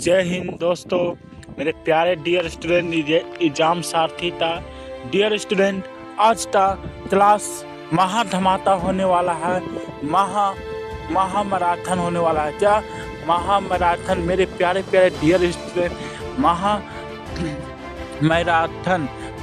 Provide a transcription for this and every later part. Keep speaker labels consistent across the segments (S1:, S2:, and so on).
S1: जय हिंद दोस्तों, मेरे प्यारे डियर स्टूडेंट, एग्जाम सारथी था। डियर स्टूडेंट, आज का क्लास महा धमाका होने वाला है। महामैराथन होने वाला है। क्या महामैराथन? मेरे प्यारे प्यारे डियर स्टूडेंट,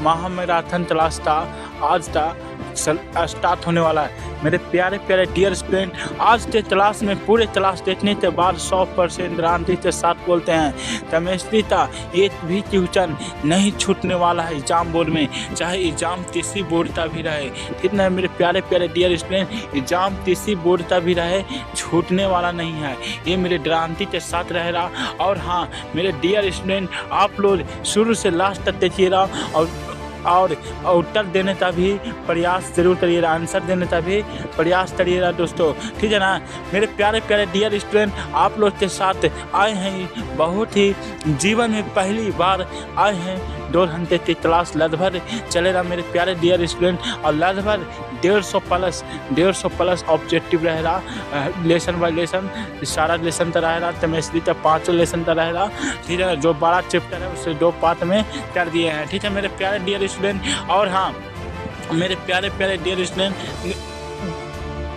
S1: महामैराथन क्लास का आज का स्टार्ट होने वाला है। मेरे प्यारे प्यारे डियर स्टूडेंट, आज के क्लास में पूरे क्लास देखने के बाद 100% गारंटी के साथ बोलते हैं केमिस्ट्री का एक भी क्वेश्चन नहीं छूटने वाला है एग्जाम बोर्ड में, चाहे एग्जाम किसी बोर्ड का भी रहे। ठीक है मेरे प्यारे प्यारे डियर स्टूडेंट, एग्जाम किसी बोर्ड का भी रहे, छूटने वाला नहीं है, ये मेरे गारंटी के साथ रहेगा। और हाँ मेरे डियर स्टूडेंट, आप लोग शुरू से लास्ट तक देखिएगा और उत्तर देने का भी प्रयास जरूर करिएगा, आंसर देने का भी प्रयास करिएगा दोस्तों। ठीक है ना मेरे प्यारे प्यारे डियर स्टूडेंट, आप लोग के साथ आए हैं, बहुत ही जीवन में पहली बार आए हैं। 2 घंटे की क्लास लगभग चलेगा मेरे प्यारे डियर स्टूडेंट, और लगभग 150 प्लस ऑब्जेक्टिव रहेगा। लेसन बाय लेसन सारा लेसन का रहेगा, केमिस्ट्री का 5 लेसन का रहेगा। ठीक है, जो 12 चैप्टर है उसे 2 पार्ट में कर दिए हैं। ठीक है मेरे प्यारे डियर स्टूडेंट, और हाँ मेरे प्यारे प्यारे डियर स्टूडेंट,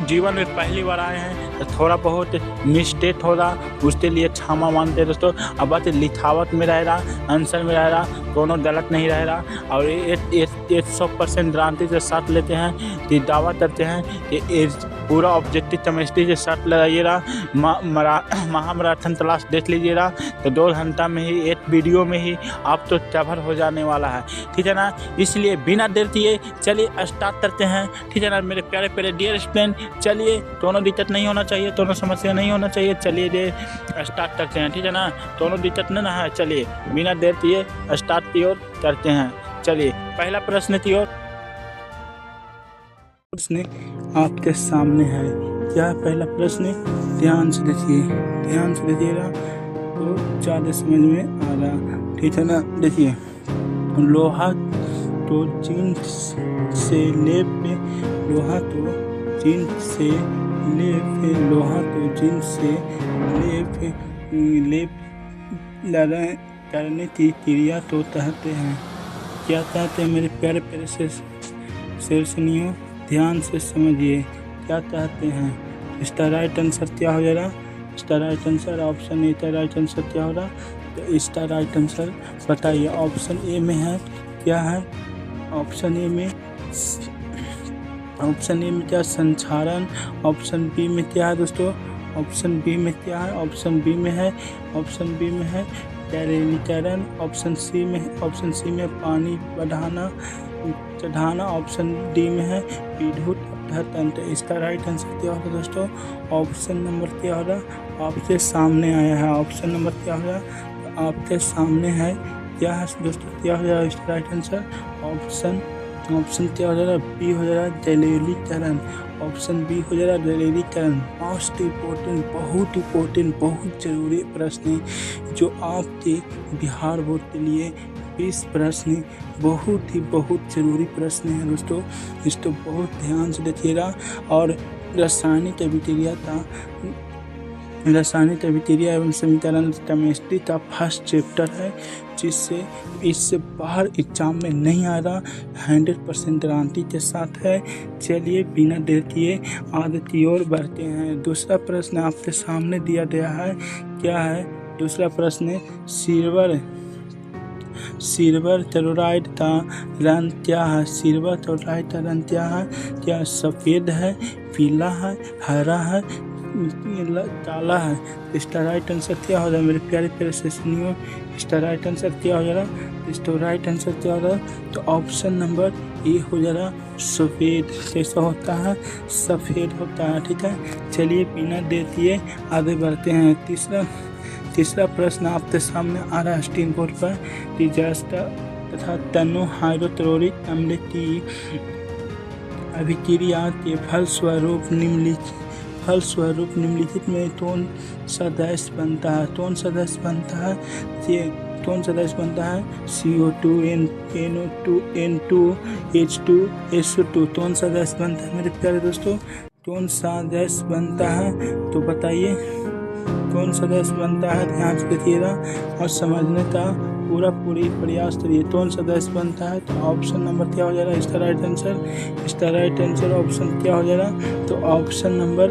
S1: जीवन में पहली बार आए हैं तो थोड़ा बहुत मिस्टेक होगा, उसके लिए क्षमा मांगते हैं दोस्तों। अब बात लिखावट में रहेगा, आंसर में रहेगा, दोनों गलत नहीं रहेगा। और 100% गारंटी के साथ लेते हैं कि दावा करते हैं कि पूरा ऑब्जेक्टिव केमिस्ट्री के साथ लगाइएगा। महामैराथन क्लास देख लीजिएगा तो 2 घंटा में ही, एक वीडियो में ही आप तो कवर हो जाने वाला है। ठीक है ना, इसलिए बिना देर किए चलिए स्टार्ट करते हैं। ठीक है ना मेरे प्यारे प्यारे डियर स्टूडेंट, चलिए, दोनों दिक्कत नहीं होना चाहिए, दोनों समस्या नहीं होना चाहिए। चलिए ये स्टार्ट करते हैं। ठीक है ना, दोनों दिक्कत नहीं ना है। चलिए बिना देर किए स्टार्ट की ओर करते हैं। चलिए पहला प्रश्न की ओर प्रश्न आपके सामने है। क्या पहला प्रश्न? ध्यान से देखिएगा तो ज़्यादा समझ में आ रहा। ठीक है ना, देखिए, लोहा तो जिंक से लेप करने की क्रिया तो कहते हैं। क्या कहते हैं मेरे प्यारे प्यारे शेरसनियों, ध्यान से समझिए क्या कहते हैं। इसका राइट आंसर क्या हो जाएगा? इसका राइट आंसर ऑप्शन ए का राइट आंसर क्या होगा? तो इसका राइट आंसर बताइए। ऑप्शन ए में है, क्या है ऑप्शन ए में क्या? संक्षारण। ऑप्शन बी में क्या है दोस्तों? ऑप्शन बी में क्या है? ऑप्शन बी में है कैरेलीकरण। ऑप्शन सी में पानी चढ़ाना। ऑप्शन डी में है विद्युत अपघटन। तो इसका राइट आंसर क्या होगा दोस्तों? ऑप्शन नंबर क्या होगा? आपके सामने आया है। ऑप्शन नंबर क्या होगा? तो आपके सामने है। क्या है दोस्तों? क्या हो जाएगा इसका राइट आंसर? ऑप्शन क्या हो जाएगा? बी हो जाएगा जलीलीकरण। ऑप्शन बी हो जाएगा जलीलीकरण। मोस्ट इम्पोर्टेंट, बहुत ज़रूरी प्रश्न है जो आपके बिहार बोर्ड के लिए 20 प्रश्न बहुत ज़रूरी प्रश्न है दोस्तों। इसको बहुत ध्यान से देखिएगा। और रासायनिक अभिक्रिया एवं समीकरण केमिस्ट्री का फर्स्ट चैप्टर है, जिससे इससे बाहर एग्जाम में नहीं आ रहा, 100% गारंटी के साथ है। चलिए बिना देर किए आगे की ओर बढ़ते हैं। दूसरा प्रश्न आपके सामने दिया गया है। क्या है दूसरा प्रश्न? सिल्वर क्लोराइड का रंग क्या है? सिल्वर क्लोराइड का रंग क्या है? क्या सफ़ेद है, पीला है, हरा है, काला है? इसका राइट आंसर क्या हो जाएगा मेरे प्यारे प्यारे सेशनियों? इसका राइट आंसर क्या हो जाएगा? इसका राइट आंसर क्या हो जाएगा? तो ऑप्शन नंबर ए हो जाएगा सफ़ेद। कैसा होता है? सफ़ेद होता है। ठीक है, चलिए बिना देर किए आगे बढ़ते हैं। तीसरा प्रश्न आपके सामने आ रहा है स्क्रीन बोर्ड पर। डिजास्टर तथा तनु हाइड्रोक्लोरिक अम्ल की अभिक्रिया के फलस्वरूप निम्नलिखित में कौन सा गैस बनता है? ये कौन सा गैस बनता है? CO2, NO2, N2, H2, SO2। कौन सा गैस बनता है मेरे प्यारे दोस्तों? कौन सा गैस बनता है? तो बताइए। कौन सदस्य बनता है, ध्यान से देखिएगा और समझने का पूरी प्रयास करिए। कौन सदस्य बनता है, तो ऑप्शन नंबर क्या हो जाएगा इसका राइट आंसर। इसका राइट आंसर ऑप्शन क्या हो जाएगा, तो ऑप्शन नंबर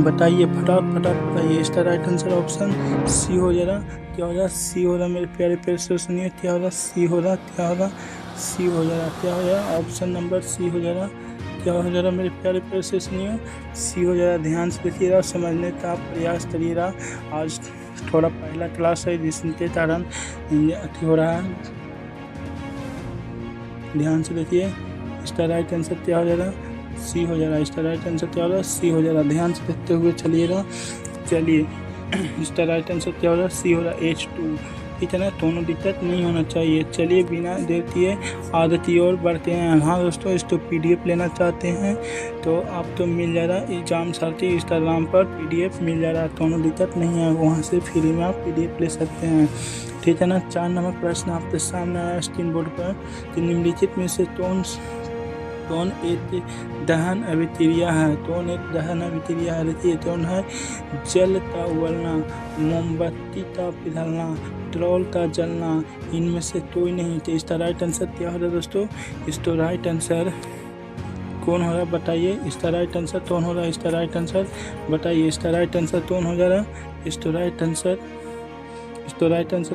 S1: बताइए, फटाफट बताइए। इसका राइट आंसर ऑप्शन सी हो जाएगा। क्या हो जाएगा, सी हो रहा मेरे प्यारे प्यारे से सुनिए, क्या होगा, सी हो रहा, क्या होगा, सी हो जाएगा। क्या हो जाएगा, ऑप्शन नंबर सी हो जाएगा। क्या हो जाएगा मेरे प्यारे प्यारे से सुनिए, सी हो जाएगा। ध्यान से देखिएगा, समझने का प्रयास करिएगा। आज थोड़ा पहला क्लास है जिसके कारण हो रहा है, ध्यान से देखिए। इसका राइट आंसर क्या हो जाएगा, सी हो जाएगा। इसका राइट आंसर क्या होगा, सी हो जाएगा। ध्यान से देखते हुए चलिएगा। चलिए इसका राइट आंसर क्या हो रहा है, सी हो रहा है, H2। ठीक है ना, दोनों दिक्कत नहीं होना चाहिए। चलिए बिना देर किए आगे की ओर बढ़ते हैं। हाँ दोस्तों, इसको PDF लेना चाहते हैं तो आपको मिल जा रहा है एग्जाम साथी इंस्टाग्राम पर PDF मिल जा रहा है, दोनों दिक्कत नहीं है। वहाँ से फ्री में आप PDF ले सकते हैं। ठीक है ना। 4 नंबर प्रश्न आपके सामने आया स्क्रीन बोर्ड पर कि निम्नलिखित में से कौन एक दहन अभिक्रिया है। कौन एक दहन अभिक्रिया है, देखिए कौन है, जल का उबलना, मोमबत्ती का पिघलना, पेट्रोल का जलना, इनमें से कोई नहीं। तो इसका राइट आंसर क्या हो रहा है दोस्तों, इसका राइट आंसर कौन हो रहा है बताइए। इसका राइट आंसर कौन हो रहा है, इसका राइट आंसर बताइए। इसका राइट आंसर कौन हो जा रहा है, इसका राइट आंसर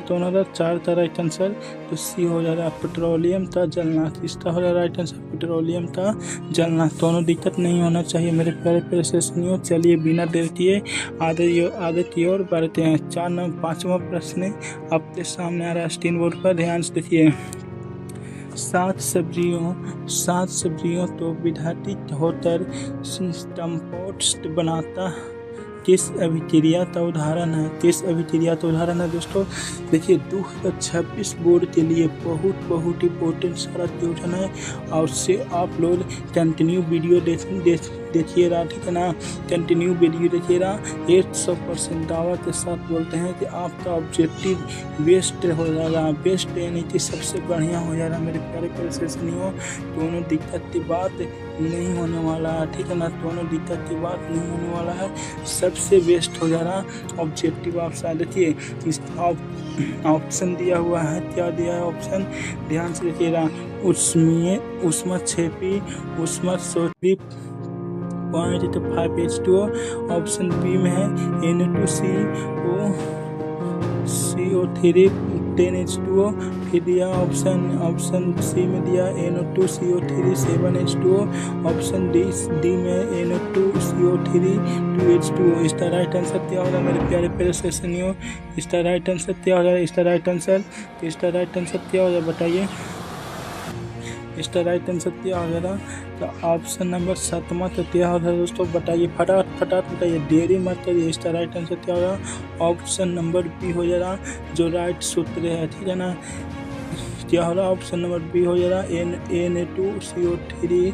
S1: कौन हो रहा है, 4 का राइट आंसर तो सी हो जा रहा है, पेट्रोलियम का जलना। इसका हो रहा है राइट आंसर पेट्रोलियम का जलना। दोनों दिक्कत नहीं होना चाहिए मेरे प्यारे प्यारे से सुनियो। चलिए बिना देर किए आगे की ओर बढ़ते हैं। 4 नंबर 5वां प्रश्न आपके सामने आ रहा है स्क्रीन बोर्ड पर, ध्यान से देखिए। 7 सब्जियों तो विघटित होकर कंपोस्ट बनाता किस अभिक्रिया का उदाहरण है, किस अभिक्रिया का उदाहरण है दोस्तों। देखिए 2026 बोर्ड के लिए बहुत इंपॉर्टेंट सारा क्वेश्चन है और उससे आप लोग कंटिन्यू वीडियो देखिएगा। ठीक है ना, कंटिन्यू वीडियो देखिएगा। 100% दावा के साथ बोलते हैं कि आपका ऑब्जेक्टिव बेस्ट हो जाएगा, बेस्ट यानी कि सबसे बढ़िया हो जाएगा मेरे प्यारे प्यारे से सुनियो। दोनों दिक्कत की बात नहीं होने वाला है। ठीक है ना, दोनों दिक्कत की बात नहीं होने वाला है, सबसे बेस्ट हो जा रहा ऑब्जेक्टिव। आप साथ देखिए इस ऑप्शन दिया हुआ है, क्या दिया है ऑप्शन, ध्यान से देखिएगा। उष्मक्षेपी उष्मस्वरूपी 0.5H2O। ऑप्शन बी में है Na2CO3 10H2O। फिर दिया ऑप्शन सी में दिया Na2CO3 7H2O। ऑप्शन डी में Na2CO3 2H2O। इसका राइट आंसर क्या होगा मेरे प्यारे प्यारे से सुनियो। इसका राइट आंसर क्या होगा, इसका राइट आंसर क्या होगा बताइए। इसका राइट आंसर क्या हो जाएगा, तो ऑप्शन नंबर 7वां तो क्या हो रहा है दोस्तों बताइए, फटाफट बताइए, देरी मत करिए। इसका राइट आंसर क्या होगा, ऑप्शन नंबर बी हो जा रहा जो राइट सूत्र है। ठीक है ना, क्या हो रहा, ऑप्शन नंबर बी हो जा रहा Na2CO3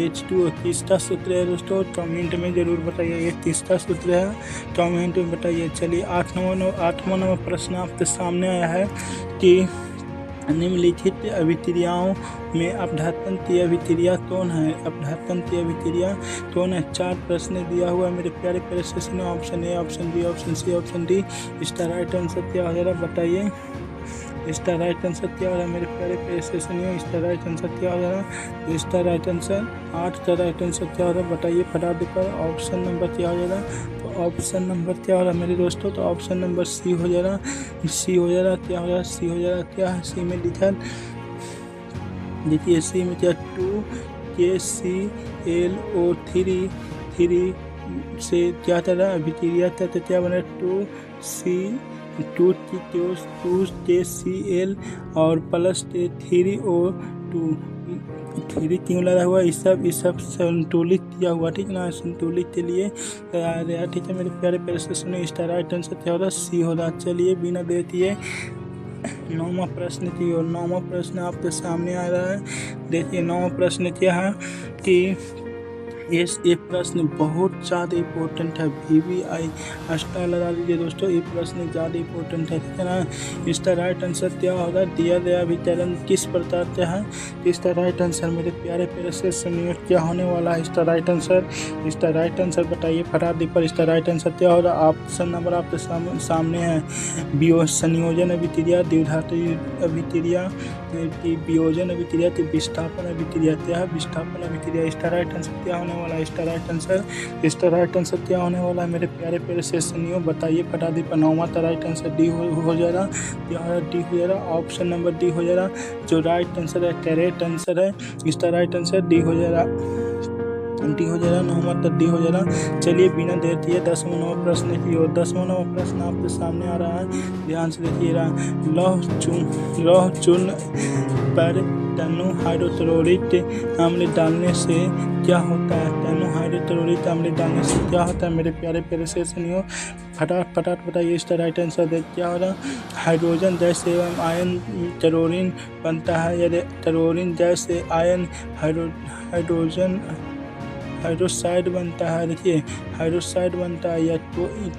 S1: H2O। तीसरा सूत्र है दोस्तों, कमेंट में जरूर बताइए ये तीसरा सूत्र है, कमेंट में बताइए। चलिए 8वां नंबर प्रश्न आपके सामने आया है कि निम्नलिखित अभिक्रियाओं में अपघटन की अभिक्रिया कौन है, अपघटन की अभिक्रिया कौन है। 4 प्रश्न दिया हुआ है मेरे प्यारे प्यारे से सुनिए। Option A, option B, option C, option D. इसका राइट आंसर क्या हो जाएगा बताइए। इसका राइट आंसर क्या हो रहा है मेरे प्यारे प्यारे से सुनिए। इसका राइट आंसर क्या हो जाएगा, इसका राइट आंसर 8 का राइट आंसर क्या हो रहा है बताइए फटाफट पर। ऑप्शन नंबर क्या हो जाएगा, तो ऑप्शन नंबर क्या हो रहा है मेरे दोस्तों, तो ऑप्शन नंबर सी हो जा रहा, सी हो जा रहा, क्या हो रहा, सी हो जा रहा, क्या है सी में लिखा देखिए। सी में क्या 2KClO3 से क्या चल रहा है अभिक्रिया, क्या बना 2KCl और प्लस 3O2 3 क्यों लगा हुआ, इस सब संतुलित किया हुआ। ठीक है ना, संतुलित के लिए तैयार है। ठीक है मेरे प्यारे प्यारे से सुनिए। इसका राइट आंसर क्या होगा, सी होगा। चलिए बिना देर किए 9वां प्रश्न की और 9वां प्रश्न आपके सामने आ रहा है। देखिए 9वां प्रश्न क्या है कि ये प्रश्न बहुत ज़्यादा इम्पोर्टेंट है। VVI स्टार लगा लीजिए दोस्तों, ये प्रश्न ज़्यादा इम्पोर्टेंट है, ठीक है ना। इसका राइट आंसर क्या होगा, दिया गया वितरण किस प्रकार का है। इसका राइट आंसर मेरे प्यारे प्यारे से सुनिए क्या होने वाला है। इसका राइट आंसर बताइए फटाफट पर। इसका राइट आंसर क्या होगा। ऑप्शन नंबर आपके सामने है। संयोजन अभिक्रिया, द्विघात अभिक्रिया, वियोजन अभिक्रिया, विस्थापन अभिक्रिया। क्या है विस्थापन अभिक्रिया। इसका राइट आंसर क्या होने वाला है। इसका राइट आंसर क्या होने वाला है मेरे प्यारे प्यारे सेशनियों, बताइए फटाफट पर। 9वां का राइट आंसर डी हो जाएगा। क्या हो डी हो जाएगा, ऑप्शन नंबर डी हो जाएगा। जो राइट आंसर है करेक्ट आंसर है। इसका राइट आंसर डी हो जाएगा। 9वां तक डी हो जाएगा। चलिए बिना देर किए 10वां प्रश्न की ओर। 10वां प्रश्न आपके सामने आ रहा है, ध्यान से देखिएगा। लौह चूर्ण पर टनु हाइड्रोक्लोरिक अम्ल डालने से क्या होता है। टनु हाइड्रोक्लोरिक अम्ल डालने से क्या होता है मेरे प्यारे प्यारे से सुनियो, फटाफट बताइए। इसका राइट आंसर देख क्या हो रहा। हाइड्रोजन गैस एवं आयन क्लोरीन बनता है। यदि क्लोरीन गैस से आयन हाइड्रोजन हाइड्रोक्साइड बनता है। देखिए हाइड्रोक्साइड बनता है या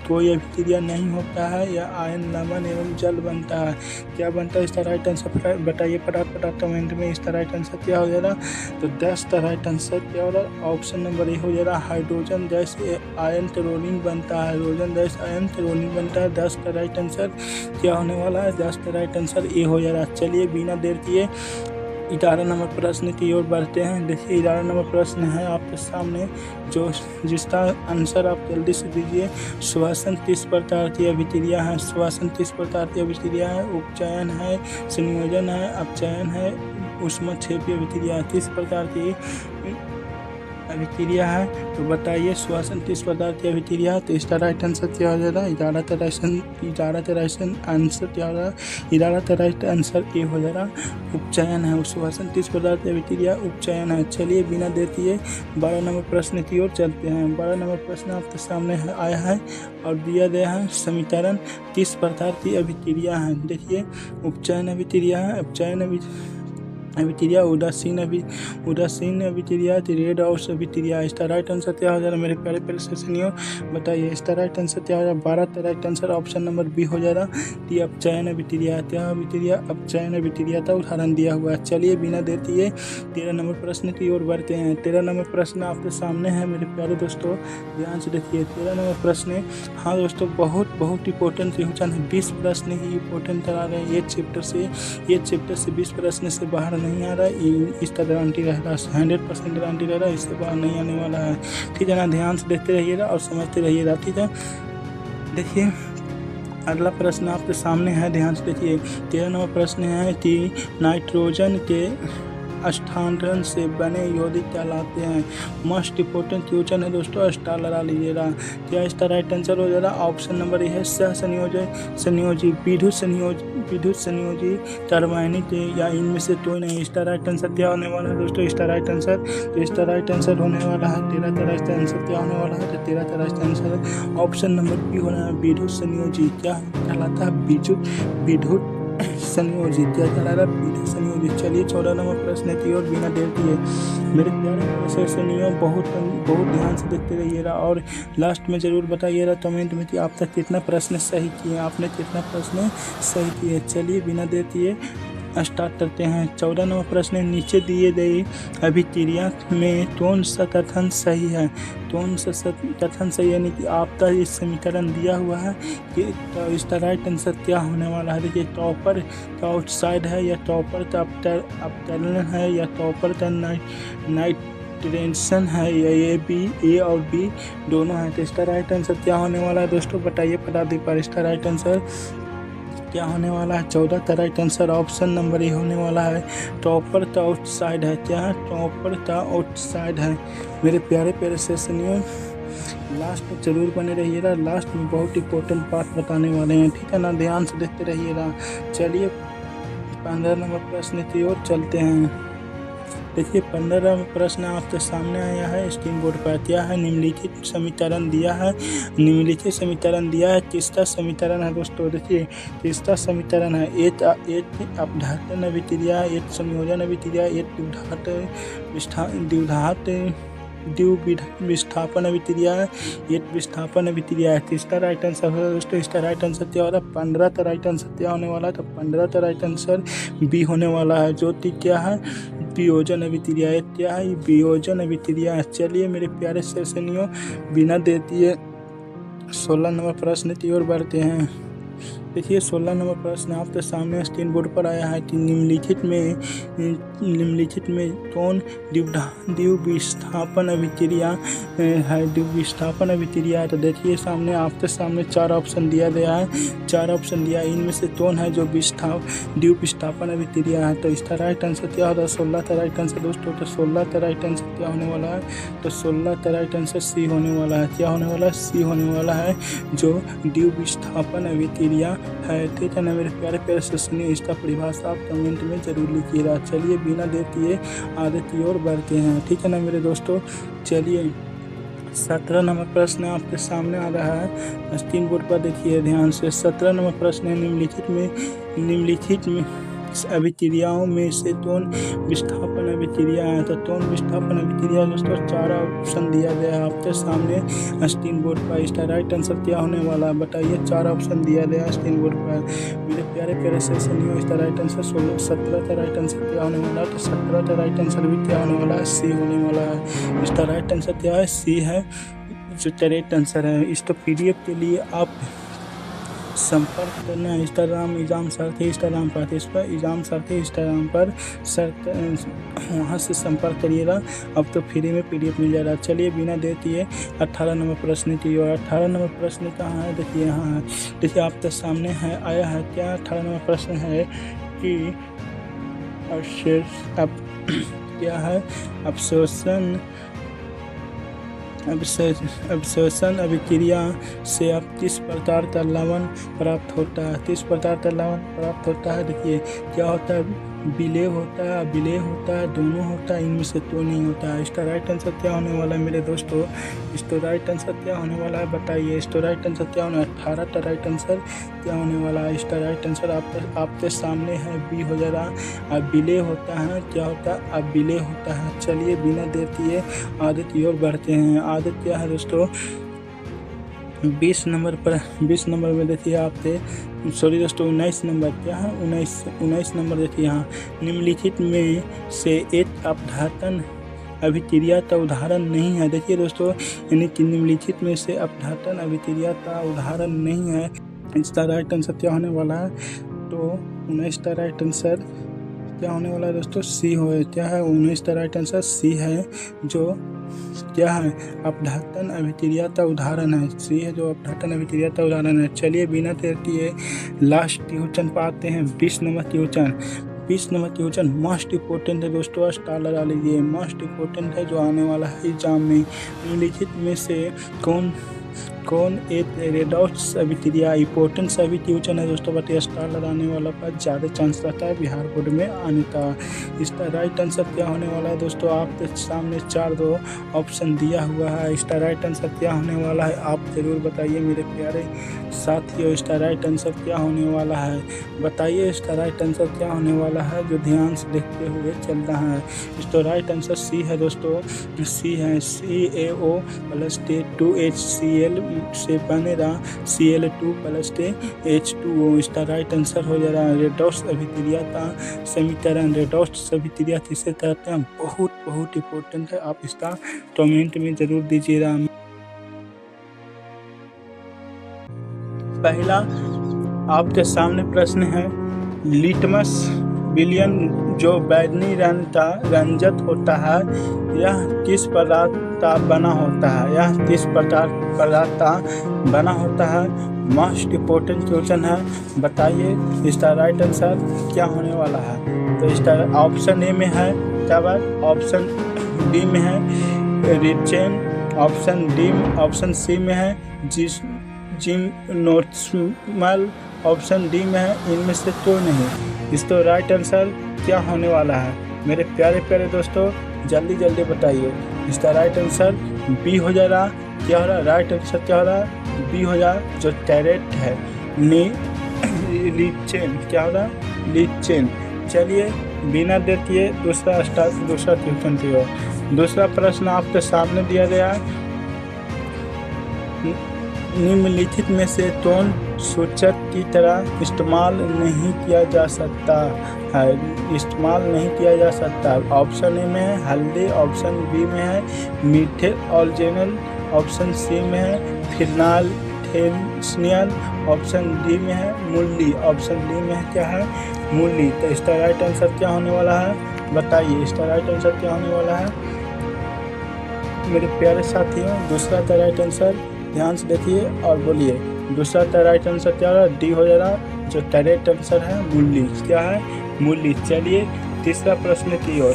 S1: कोई अभिक्रिया नहीं होता है, या आयन लवण एवं जल बनता है। क्या बनता है इसका राइट आंसर बताइए फटाफट कमेंट में। इसका राइट आंसर क्या हो जाएगा। तो 10 का राइट आंसर क्या हो रहा, ऑप्शन नंबर ए हो जाएगा। हाइड्रोजन गैस आयन क्लोरीन बनता है। हाइड्रोजन गैस आयन क्लोरीन बनता है। 10 का राइट आंसर क्या होने वाला है। 10 का राइट आंसर ए हो जाएगा। चलिए बिना देर किए 11 नंबर प्रश्न की ओर बढ़ते हैं। देखिए 11 नंबर प्रश्न है आपके सामने, जिसका आंसर आप जल्दी से दीजिए। श्वसन किस प्रकार की अभिक्रिया है। श्वसन किस प्रकार की अभिक्रिया है। उपचयन है, संयोजन है, अपचयन है, ऊष्मक्षेपी अभिक्रिया। किस प्रकार की अभिक्रिया है तो बताइए। श्वसन किस प्रकार की अभिक्रिया है। तो इसका राइट आंसर क्या हो जाएगा। 11 का राइट आंसर क्या होगा। 11 का राइट आंसर ए हो जाएगा। उपचयन है। श्वसन किस प्रकार की अभिक्रिया, उपचयन है। चलिए बिना देर किए 12 नंबर प्रश्न की ओर चलते हैं। 12 नंबर प्रश्न आपके सामने आया है और दिया गया है, समीकरण किस प्रकार की अभिक्रिया है। देखिए उपचयन अभिक्रिया है, अपचयन अभिक्रिया, उदासीन अभिक्रिया, रेड हाउस अभिक्रिया। इसका राइट आंसर क्या हो जाएगा मेरे प्यारे प्यारे सेशनियों, बताइए। इसका राइट आंसर क्या हो जाएगा। 12 का right answer option number B हो जाएगा। कि अपचयन अभिक्रिया। क्या अभिक्रिया, अपचयन अभिक्रिया का उदाहरण दिया हुआ है। चलिए बिना देर किए 13 नंबर प्रश्न की ओर बढ़ते हैं। 13 नंबर प्रश्न आपके सामने है मेरे प्यारे दोस्तों, ध्यान से देखिए। 13 नंबर प्रश्न, हाँ दोस्तों बहुत इंपॉर्टेंट क्वेश्चन है। 20 प्रश्न ही इंपॉर्टेंट करा रहे हैं। ये चैप्टर से 20 प्रश्न से बाहर नहीं आ रहा है। इसका गारंटी रहेगा, 100% गारंटी रहेगा, इससे बाहर नहीं आने वाला है, ठीक है ना। ध्यान से देखते रहिएगा और समझते रहिएगा, ठीक है। देखिए अगला प्रश्न आपके सामने है, ध्यान से देखिए। 13 नंबर प्रश्न है कि नाइट्रोजन के स्थानांतरण से बने यौगिक कहलाते हैं। मोस्ट इंपोर्टेंट क्वेश्चन है दोस्तों, स्टार लगा लीजिएगा। क्या इसका राइट आंसर हो जाएगा। ऑप्शन नंबर ए है सह संयोजी, विद्युत संयोजी, टर्बाइनिक, या इनमें से कोई नहीं। इसका राइट आंसर क्या होने वाला है दोस्तों। इसका राइट आंसर होने वाला है 13 का राइट आंसर क्या होने वाला है। 13 का right answer option number B होना है, विद्युत संयोजी। क्या कहलाता है, विद्युत संयोजी। क्या कहलाता है, विद्युत संयोजी। चलिए 14 नंबर प्रश्न की ओर बिना देर किए मेरे प्यारे सेशनियों बहुत ध्यान से देखते रहिएगा और लास्ट में ज़रूर बताइएगा कमेंट में कि आप तक कितना प्रश्न सही किए, आपने कितना प्रश्न सही किए। चलिए बिना देर किए स्टार्ट करते हैं। 14 नंबर प्रश्न, नीचे दिए गए अभिक्रिया में कौन सा कथन सही है। कौन सा कथन सही, यानी कि आपका ये समीकरण दिया हुआ है कि तो इसका राइट आंसर क्या होने वाला है। देखिए टॉपर का आउटसाइड है, या टॉपर का अपटर्न है, या टॉपर का नाइट्रेशन है, या ए और बी दोनों है। तो इसका राइट आंसर क्या होने वाला है दोस्तों, बताइए फटाफट पर। इसका राइट आंसर क्या होने वाला है। 14 का राइट आंसर ऑप्शन नंबर ए होने वाला है, टॉपर का आउटसाइड है। क्या है, टॉपर का आउटसाइड है। मेरे प्यारे प्यारे सेशनियों लास्ट में जरूर बने रहिएगा, लास्ट में बहुत इंपॉर्टेंट पार्ट बताने वाले हैं, ठीक है ना। ध्यान से देखते रहिएगा। चलिए 15 नंबर प्रश्न की ओर चलते हैं। देखिए 15 प्रश्न आपके सामने आया है स्क्रीन बोर्ड पर। क्या है, निम्नलिखित समीकरण दिया है। किसका समीकरण है दोस्तों। देखिए किसका समीकरण है। एक अपघटन अभिक्रिया, एक संयोजन अभिक्रिया, एक द्विघात विस्थापन अभिक्रिया है, ये विस्थापन अभिक्रिया है। तीसरा राइट आंसर है दोस्तों, इसका राइट आंसर क्या होगा? 15 का राइट आंसर क्या होने वाला है? तो 15 का राइट आंसर बी होने वाला है, जो कि क्या है? वियोजन अभिक्रिया है। क्या है? वियोजन अभिक्रिया है। चलिए मेरे प्यारे सैनियों, बिना देती है 16 नंबर प्रश्न की ओर बढ़ते हैं। देखिए 16 नंबर प्रश्न आपके सामने स्क्रीन बोर्ड पर आया है कि निम्नलिखित में कौन द्विविस्थापन अभिक्रिया है? द्विविस्थापन अभिक्रिया है। तो देखिए सामने आपके सामने 4 ऑप्शन दिया गया है, 4 ऑप्शन दिया है, इनमें से कौन है जो द्विविस्थापन अभिक्रिया है? तो इसका राइट आंसर क्या होगा? 16 का राइट आंसर दोस्तों, तो 16 का राइट आंसर क्या होने वाला है? तो 16 का राइट आंसर सी होने वाला है। क्या होने वाला है? सी होने वाला है, जो द्विविस्थापन अभिक्रिया है। ठीक है ना मेरे प्यारे प्यारे से सुनिए, इसका परिभाषा आप कमेंट में जरूर लिखिएगा। चलिए बिना देती है आगे की ओर बढ़ते हैं। ठीक है ना मेरे दोस्तों, चलिए 17 नंबर प्रश्न आपके सामने आ रहा है, स्क्रीन बोर्ड पर देखिए ध्यान से। 17 नंबर प्रश्न है, निम्नलिखित में अभिक्रियाओं में से कौन विस्थापन अभिक्रिया है? तो कौन विस्थापन अभिक्रिया दोस्तों, 4 ऑप्शन दिया गया है आपके सामने स्क्रीन बोर्ड पर। इसका राइट आंसर क्या होने वाला है बताइए? 4 ऑप्शन दिया गया है स्क्रीन बोर्ड पर मेरे प्यारे प्यारे सेशनियों। इसका राइट आंसर 17 का राइट आंसर क्या होने वाला है? तो 17 का राइट आंसर भी क्या होने वाला है? सी होने वाला है। इसका राइट आंसर क्या है? सी है, जो करेक्ट आंसर है। इसको PDF के लिए आप संपर्क करना है इंस्टाग्राम एग्जाम सारथी इंस्टाग्राम पर, इस पर एग्जाम सारथी इंस्टाग्राम पर वहाँ से संपर्क करिएगा, अब तो फ्री में PDF मिल जाएगा। चलिए बिना देती है 18 नंबर प्रश्न की ओर। 18 नंबर प्रश्न कहाँ है? देखिए यहाँ है, देखिए आपके सामने है आया है। क्या 18 नंबर प्रश्न है कि क्या है? अवशोषण अभिक्रिया से अब किस प्रकार का लवण प्राप्त होता है? किस प्रकार का लवण प्राप्त होता है? देखिए क्या होता है? विलेय होता है, अविलेय होता है, दोनों होता है, इनमें से तो नहीं होता है। इसका राइट आंसर क्या होने वाला है मेरे दोस्तों? इसका राइट आंसर क्या होने वाला है बताइए? इसका राइट आंसर क्या होने? 18 का राइट आंसर क्या होने वाला है? इसका राइट आंसर आपके सामने है, बी हो जा रहा। अविलेय होता है, क्या होता है? अविलेय होता है। चलिए बिना देर किए आगे की ओर बढ़ते हैं। आगे क्या है दोस्तों? 20 नंबर में देखिए आपके, सॉरी दोस्तों 19 नंबर क्या है? 19 नंबर देखिए यहाँ, निम्नलिखित में से एक अपघटन अभिक्रिया का उदाहरण नहीं है। देखिए दोस्तों, यानी कि निम्नलिखित में से अपघटन अभिक्रिया का उदाहरण नहीं है। इसका राइट आंसर क्या होने वाला है? तो 19 का राइट आंसर क्या होने वाला है दोस्तों? सी हो। क्या है? 19 का राइट आंसर सी है, जो क्या है? अपघटन अभिक्रिया का उदाहरण है। सी है, जो अपघटन अभिक्रिया का उदाहरण है। चलिए बिना देर किए लास्ट क्वेश्चन पाते हैं, 20 number question. 20 number question most important है दोस्तों, स्टार लगा लीजिए, मोस्ट इम्पोर्टेंट है, जो आने वाला है एग्जाम में। निम्नलिखित में से कौन एक रेडॉक्स अभिक्रिया इंपॉर्टेंट अभी क्वेश्चन है दोस्तों, बट स्टार लगाने वाला पर ज़्यादा चांस रहता है बिहार बोर्ड में आने का। इसका राइट आंसर क्या होने वाला है दोस्तों? आपके सामने 4 ऑप्शन दिया हुआ है। इसका राइट आंसर क्या होने वाला है आप ज़रूर बताइए मेरे प्यारे साथियों। इसका राइट आंसर क्या होने वाला है बताइए? इसका राइट आंसर क्या होने वाला है, जो ध्यान से देखते हुए चल रहा है? इसका राइट आंसर सी है दोस्तों, सी है। CaO + K2HCl से बनेगा Cl2 + H2O। इसका राइट आंसर हो जा रहा है रेडॉक्स अभिक्रिया का समीकरण। रेडॉक्स अभिक्रिया किसे कहते हैं? बहुत इंपॉर्टेंट है, आप इसका कमेंट में जरूर दीजिएगा। पहला आपके सामने प्रश्न है, लिटमस विलयन जो बैगनी रंग का रंजक होता है, यह किस पदार्थ का बना होता है? यह किस पदार्थ का बना होता है? मोस्ट इम्पोर्टेंट क्वेश्चन है, बताइए इसका राइट आंसर क्या होने वाला है? तो इसका ऑप्शन ए में है क्या बात? ऑप्शन डी में है रिचेन, ऑप्शन सी में है जिम्नोस्पर्म, ऑप्शन डी में है इनमें से कोई नहीं। इसका राइट आंसर क्या होने वाला है मेरे प्यारे प्यारे दोस्तों? जल्दी बताइए। इसका राइट आंसर बी हो जा रहा। क्या हो रहा? राइट आंसर क्या हो रहा? बी हो जा, जो कैरेट है लीचेन। क्या हो रहा? लीचेन। चलिए बिना देर किए दूसरा क्वेश्चन की ओर। दूसरा प्रश्न आपके सामने दिया गया है, निम्नलिखित में से कौन सूचक की तरह इस्तेमाल नहीं किया जा सकता है? इस्तेमाल नहीं किया जा सकता। ऑप्शन ए में है हल्दी, ऑप्शन बी में है मीठे ऑरिजिनल, ऑप्शन सी में है फिनाल्थेनियल, ऑप्शन डी में है मूली, ऑप्शन डी में है क्या है मूली। तो इसका राइट आंसर क्या होने वाला है बताइए, इसका राइट आंसर क्या होने वाला है मेरे प्यारे साथियों? दूसरा का राइट आंसर ध्यान से देखिए और बोलिए। दूसरा का राइट आंसर क्या होगा? डी हो जाएगा। जो करेक्ट आंसर है मूली, क्या है मूली। चलिए तीसरा प्रश्न की ओर।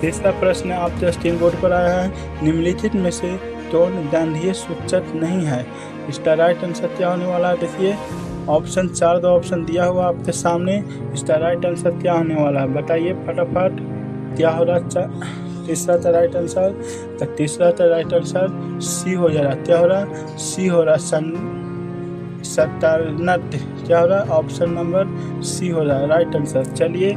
S1: तीसरा प्रश्न आपके स्क्रीन बोर्ड पर आया है, निम्नलिखित में से कौन गंधीय सूचक नहीं है? इसका राइट आंसर क्या होने वाला है? देखिए ऑप्शन 4 दो ऑप्शन दिया हुआ आपके सामने, इसका राइट आंसर क्या होने वाला है बताइए फटाफट। क्या हो रहा तीसरा का राइट आंसर? तो तीसरा का राइट आंसर सी हो जा रहा। क्या हो रहा? सी हो रहा। सत्तानत क्या हो रहा? ऑप्शन नंबर सी हो रहा है राइट आंसर। चलिए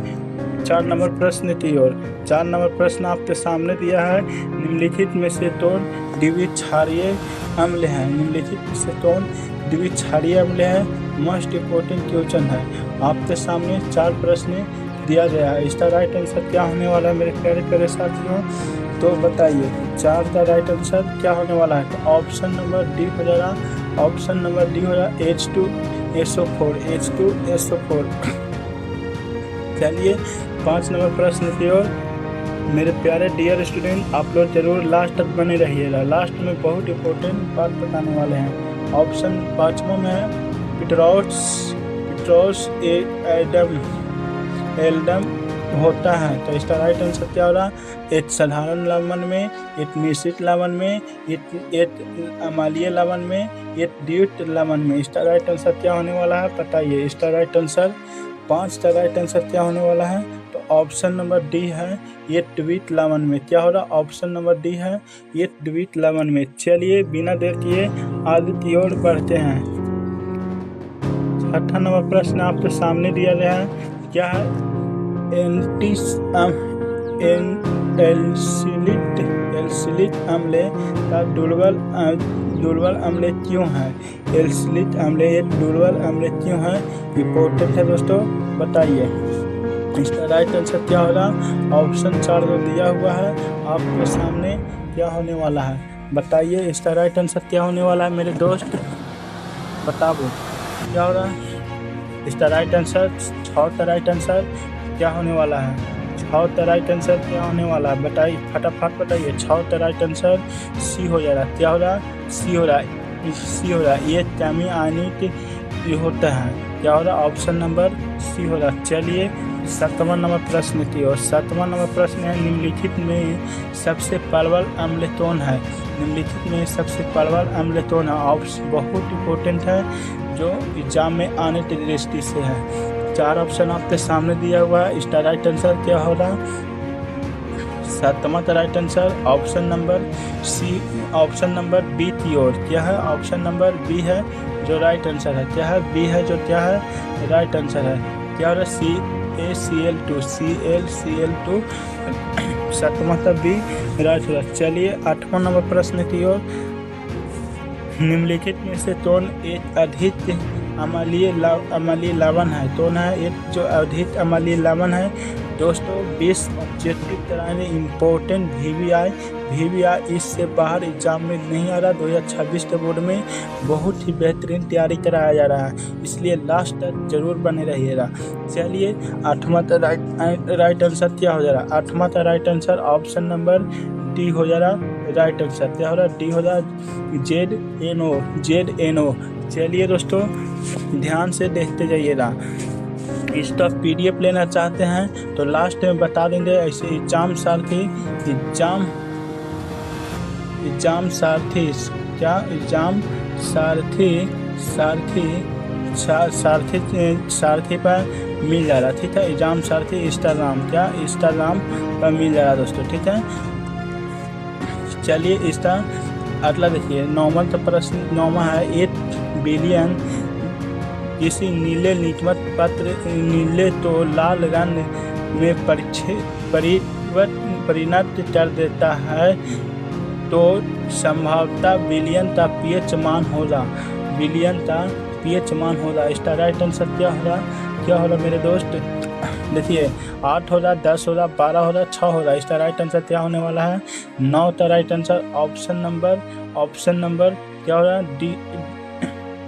S1: 4 नंबर प्रश्न की ओर। 4 नंबर प्रश्न आपके सामने दिया है, निम्नलिखित में से कौन द्विक्षारीय अम्ल है? निम्नलिखित में से कौन द्विक्षारीय अम्ल है? मोस्ट इम्पोर्टेंट क्वेश्चन है। आपके सामने 4 प्रश्न दिया गया है, इसका राइट आंसर क्या होने वाला है मेरे प्यारे प्यारे साथियों? तो बताइए 4 का राइट आंसर क्या होने वाला है? तो ऑप्शन नंबर डी हो जा रहा। ऑप्शन नंबर डी हो रहा H2SO4, H2SO4। चलिए 5 नंबर प्रश्न की ओर। मेरे प्यारे डियर स्टूडेंट, आप लोग जरूर लास्ट तक बने रहिएगा, लास्ट में बहुत इंपॉर्टेंट बात बताने वाले हैं। ऑप्शन 5वां में है पिट्रोस एल्डम होता है। तो इसका राइट आंसर क्या हो रहा? एक साधारण लवण में, एक मिश्रित लवण में, एक अम्लीय लवण में, एक द्वित लवण में। इसका राइट आंसर क्या होने वाला है बताइए। इसका राइट आंसर 5 का राइट आंसर क्या होने वाला है? तो ऑप्शन नंबर डी है ये द्वित लवण में। क्या हो रहा? ऑप्शन नंबर डी है ये द्वित लवण में। चलिए बिना देर किए आगे की ओर बढ़ते हैं। 6ठा नंबर प्रश्न आपके सामने दिया गया है, क्या है? एल्सिलिक अम्ल का दुर्बल अम्ल क्यों है? एल्सिलिक अम्ल एक दुर्बल अम्ल क्यों है? इंपॉर्टेंट है दोस्तों, बताइए। इसका राइट आंसर क्या होगा? ऑप्शन 4 जो दिया हुआ है आपके सामने क्या होने वाला है बताइए। इसका राइट आंसर क्या होने वाला है मेरे दोस्त, बताओ क्या हो रहा है? इसका राइट आंसर 6 का राइट आंसर क्या होने वाला है? 6 का राइट आंसर क्या होने वाला है बताइए फटाफट बताइए। 6 का राइट आंसर सी हो जा रहा। क्या हो रहा? सी हो रहा है, सी हो रहा है। ये कैमी आयनिक होता है। क्या हो रहा? ऑप्शन नंबर सी हो रहा। चलिए 7वां नंबर प्रश्न की ओर। 7वां नंबर प्रश्न है, निम्नलिखित में सबसे प्रबल अम्ल कौन है? निम्नलिखित में सबसे प्रबल अम्ल कौन है? ऑप्शन बहुत इंपॉर्टेंट है जो एग्जाम में आने की दृष्टि से है। 4 ऑप्शन आपके सामने दिया हुआ है, इसका राइट आंसर क्या होगा? 7वां का right answer option number C, option number B की ओर। क्या है? ऑप्शन नंबर बी है जो राइट आंसर है। क्या है? बी है जो क्या है राइट आंसर है। क्या हो रहा है? CaCl2 ClCl2 7वां का बी राइट होगा। चलिए 8वां नंबर प्रश्न की ओर। निम्नलिखित में से कौन एक अधिक अम्लीय लवण है? कौन है एक जो अधिक अम्लीय लवण है? दोस्तों 20 ऑब्जेक्टिव कराने इम्पोर्टेंट VVI इससे बाहर एग्जाम में नहीं आ रहा। 2026 के बोर्ड में बहुत ही बेहतरीन तैयारी कराया जा रहा है, इसलिए लास्ट तक जरूर बने रहिएगा। चलिए 8वां का राइट आंसर क्या हो जा रहा? 8वां का right answer option number D हो जा रहा। राइट आंसर क्या हो रहा? डी हो रहा ZNO। चलिए दोस्तों ध्यान से देखते जाइएगा। इसका PDF लेना चाहते हैं तो लास्ट में बता देंगे। ऐसे एग्जाम सारथी क्या एग्जाम सारथी पर मिल जा रहा, ठीक है। एग्जाम सारथी इंस्टाग्राम पर मिल जा रहा दोस्तों, ठीक है। चलिए इसका अगला देखिए। 9वां का प्रश्न 9वां है, 8 बिलियन किसी नीले लिटमस पत्र नीले तो लाल रंग में परिणत कर देता है तो संभवतः बिलियनता pH मान होगा, बिलियनता pH मान होगा। इसका राइट आंसर क्या होगा मेरे दोस्त? देखिए 8 होगा, 10 होगा, 12 होगा, 6 होगा। इसका राइट आंसर क्या होने वाला है? 9 का राइट आंसर ऑप्शन नंबर क्या होगा? डी,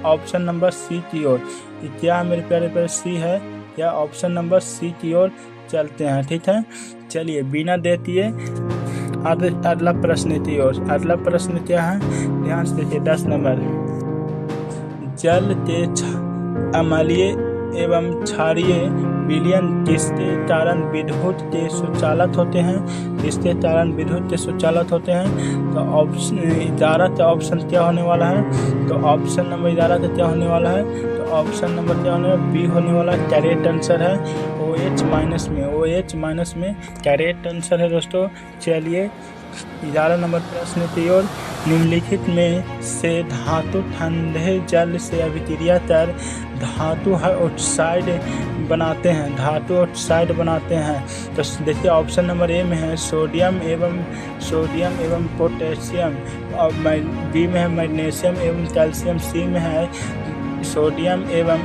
S1: ऑप्शन नंबर सी की ओर। क्या मेरे प्यारे सी है? क्या ऑप्शन नंबर सी की ओर चलते हैं, ठीक है। चलिए बिना देती है अगला प्रश्न की ओर। अगला प्रश्न क्या है? ध्यान से देखिए 10 नंबर। जल के अम्लीय एवं क्षारीय विलयन किसके कारण विद्युत के सुचालक होते हैं? किसके कारण विद्युत के सुचालक होते हैं? तो ऑप्शन 11 का ऑप्शन क्या होने वाला है? तो ऑप्शन नंबर 11 का क्या होने वाला है? तो ऑप्शन नंबर क्या होने वाला? बी होने वाला। करेक्ट आंसर है OH माइनस में करेक्ट आंसर है दोस्तों। चलिए 11 नंबर प्रश्न की ओर। निम्नलिखित में से धातु ठंडे जल से अभिक्रिया कर धातु ऑक्साइड बनाते हैं। तो देखिए ऑप्शन नंबर ए में है सोडियम एवं पोटेशियम, और बी में है मैग्नीशियम एवं कैल्शियम, सी में है सोडियम एवं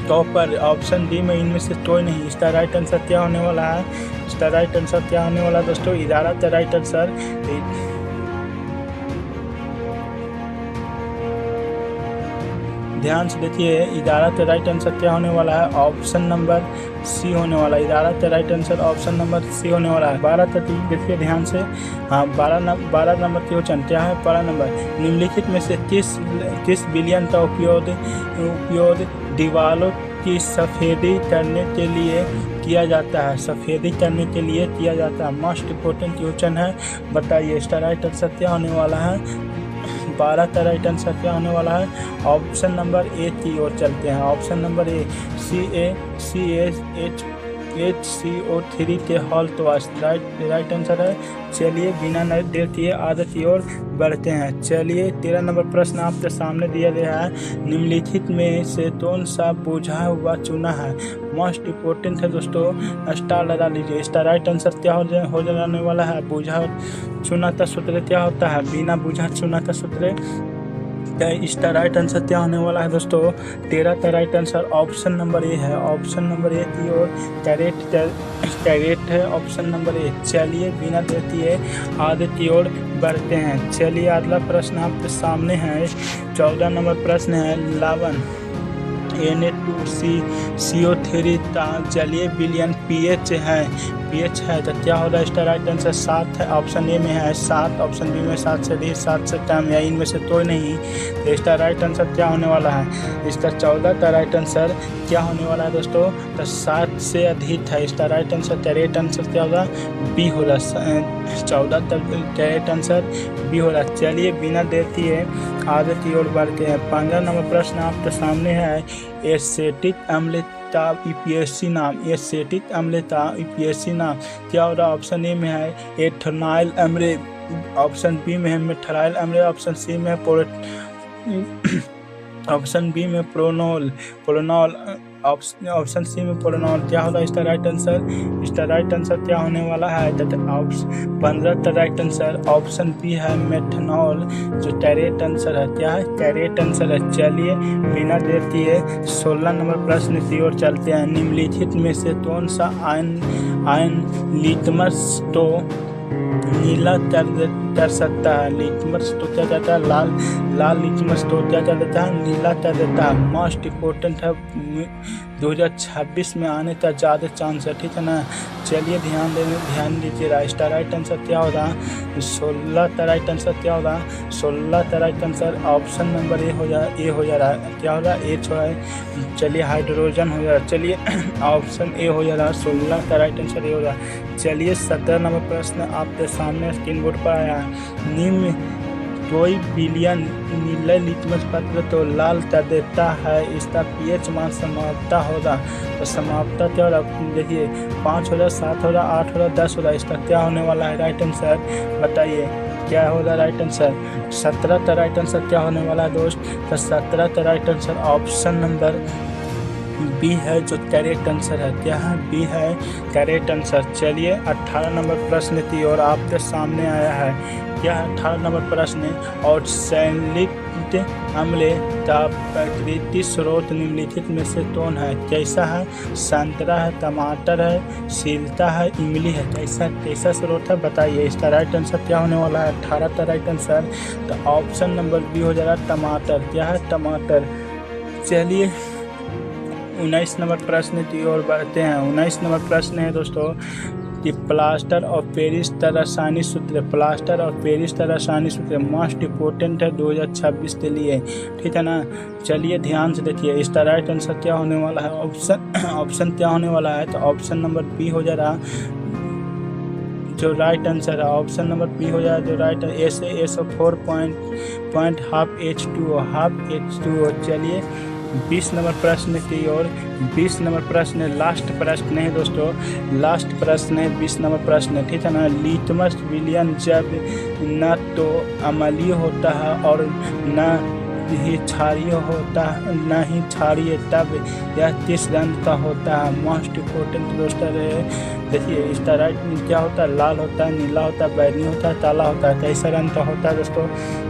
S1: कॉपर, ऑप्शन डी में इनमें से कोई नहीं। इसका राइट आंसर क्या होने वाला है? इसका राइट आंसर क्या होने वाला है दोस्तों? 11 का राइट आंसर ध्यान से देखिए 11 का राइट आंसर क्या होने वाला है? ऑप्शन नंबर सी होने वाला है। 11 का right answer option number C होने वाला है। 12 तक देखिए ध्यान से। हाँ 12 नंबर की क्वेश्चन क्या है? 12 नंबर। निम्नलिखित में से किस विलयन का उपयोग दीवारों की सफेदी करने के लिए किया जाता है? मोस्ट इम्पोर्टेंट क्वेश्चन है, बताइए इसका राइट आंसर क्या होने वाला है? 12 का राइट आंसर क्या होने वाला है? ऑप्शन नंबर ए की ओर चलते हैं। ऑप्शन नंबर ए HCO3 के हॉल तो राइट आंसर है। चलिए बिना देर किए आगे की ओर बढ़ते हैं। चलिए 13 नंबर प्रश्न आपके सामने दिया गया है। निम्नलिखित में से कौन सा बुझा हुआ चूना है? मोस्ट इम्पोर्टेंट है दोस्तों, स्टार लगा लीजिए। इसका राइट आंसर क्या हो जाने वाला है? बुझा चूना का सूत्र क्या होता है? बिना बुझा चूना का सूत्र। इसका राइट आंसर क्या होने वाला है दोस्तों? 13 का राइट आंसर ऑप्शन नंबर ए है। ऑप्शन नंबर ए की ओर करेक्ट है ऑप्शन नंबर ए। चलिए बिना देर किए आगे की ओर बढ़ते हैं। चलिए अगला प्रश्न आपके सामने है। 14 नंबर प्रश्न है। लवण Na2CO3 का जलीय विलयन pH है तो क्या होगा? इसका राइट आंसर 7 है। ऑप्शन ए में है 7, ऑप्शन बी में 7 से अधिक, 7 से कम, या इनमें से कोई नहीं। तो इसका राइट आंसर क्या होने वाला है? इसका 14 का राइट आंसर क्या होने वाला है दोस्तों? तो 7 से अधिक है। इसका राइट आंसर करेक्ट आंसर क्या होगा? बी होगा। 14 तक करेक्ट आंसर बी होगा। चलिए बिना देर किए आगे की ओर बढ़ते हैं। 15 नंबर प्रश्न आपके सामने है। एसिटिक अम्लता EPSC नाम, एसिटिक अम्लता EPSC नाम क्या होगा? ऑप्शन ए में है एथेनॉल अम्ल, ऑप्शन बी में है मिथाइल अम्ल, ऑप्शन सी में ऑप्शन बी में प्रोनॉल, ऑप्शन सी में प्रोनॉल। क्या होगा इसका राइट आंसर? इसका राइट आंसर क्या होने वाला है? 15 का राइट आंसर ऑप्शन बी है मेथनॉल, जो करेक्ट आंसर है। क्या है? करेक्ट आंसर है। चलिए बिना देर किए 16 नंबर प्रश्न की ओर चलते हैं। निम्नलिखित में से कौन सा आयन लिटमस तो नीला कर सकता है? लिटमस तो क्या कहता है? लाल लिटमस तो क्या कर देता है? नीला कर देता है। मोस्ट इम्पोर्टेंट है, 2026 में आने का ज़्यादा चांस है, ठीक है ना। चलिए ध्यान दीजिएगा। इसका राइट आंसर क्या होगा? 16 का राइट आंसर क्या होगा? 16 का राइट आंसर ऑप्शन नंबर ए हो जा रहा है। क्या होगा? एच है। चलिए हाइड्रोजन हो जा रहा है। चलिए ऑप्शन ए हो जा रहा है। 16 का राइट आंसर ए हो रहा है। चलिए 17 नंबर प्रश्न आपके सामने स्क्रीन बोर्ड पर आया है। निम्न कोई विलयन नीले लिटमस पत्र तो लाल कर देता है, इसका pH मान समाप्ता होगा। तो समाप्ता क्या होगा? देखिए 5 होगा, 7 होगा, 8 होगा, 10 होगा। इसका क्या होने वाला है राइट आंसर? बताइए क्या होगा राइट आंसर? 17 का राइट आंसर क्या होने वाला है दोस्त? तो 17 का right answer option number B है जो करेक्ट आंसर है। क्या है? बी है करेक्ट आंसर। चलिए 18 नंबर प्रश्न की ओर आपके सामने आया है। क्या है 18 नंबर प्रश्न? और सैलित अम्ल का प्राकृतिक स्रोत निम्नलिखित में से कौन है? कैसा है? संतरा है, टमाटर है, सीलता है, इमली है। कैसा स्रोत है बताइए। इसका राइट आंसर क्या होने वाला है? 18 का राइट आंसर तो ऑप्शन नंबर बी हो जाएगा टमाटर। क्या है? टमाटर। चलिए 19 नंबर प्रश्न की ओर बढ़ते हैं। 19 नंबर प्रश्न है दोस्तों कि प्लास्टर ऑफ पेरिस का रासायनिक सूत्र, प्लास्टर ऑफ पेरिस का रासायनिक सूत्र मोस्ट इम्पोर्टेंट है 2026 के लिए, ठीक है ना। चलिए ध्यान से देखिए इसका राइट आंसर क्या होने वाला है। ऑप्शन क्या होने वाला है? तो ऑप्शन नंबर बी हो जा रहा जो राइट आंसर है। ऑप्शन नंबर बी हो जाएगा जो राइट है। SO4 point half H2O। चलिए 20 नंबर प्रश्न की ओर। 20 नंबर प्रश्न लास्ट प्रश्न है दोस्तों, लास्ट प्रश्न है 20 नंबर प्रश्न, ठीक है ना। लिटमस विलियन जब न तो अम्लीय होता है और न ही क्षारीय होता, न ही क्षारीय, तब यह किस रंग का होता है? मोस्ट इम्पोर्टेंट दोस्तों देखिए इसका राइट क्या होता है? लाल होता है, नीला होता है, बैगनी होता है, काला होता है। कैसा रंग का होता है दोस्तों?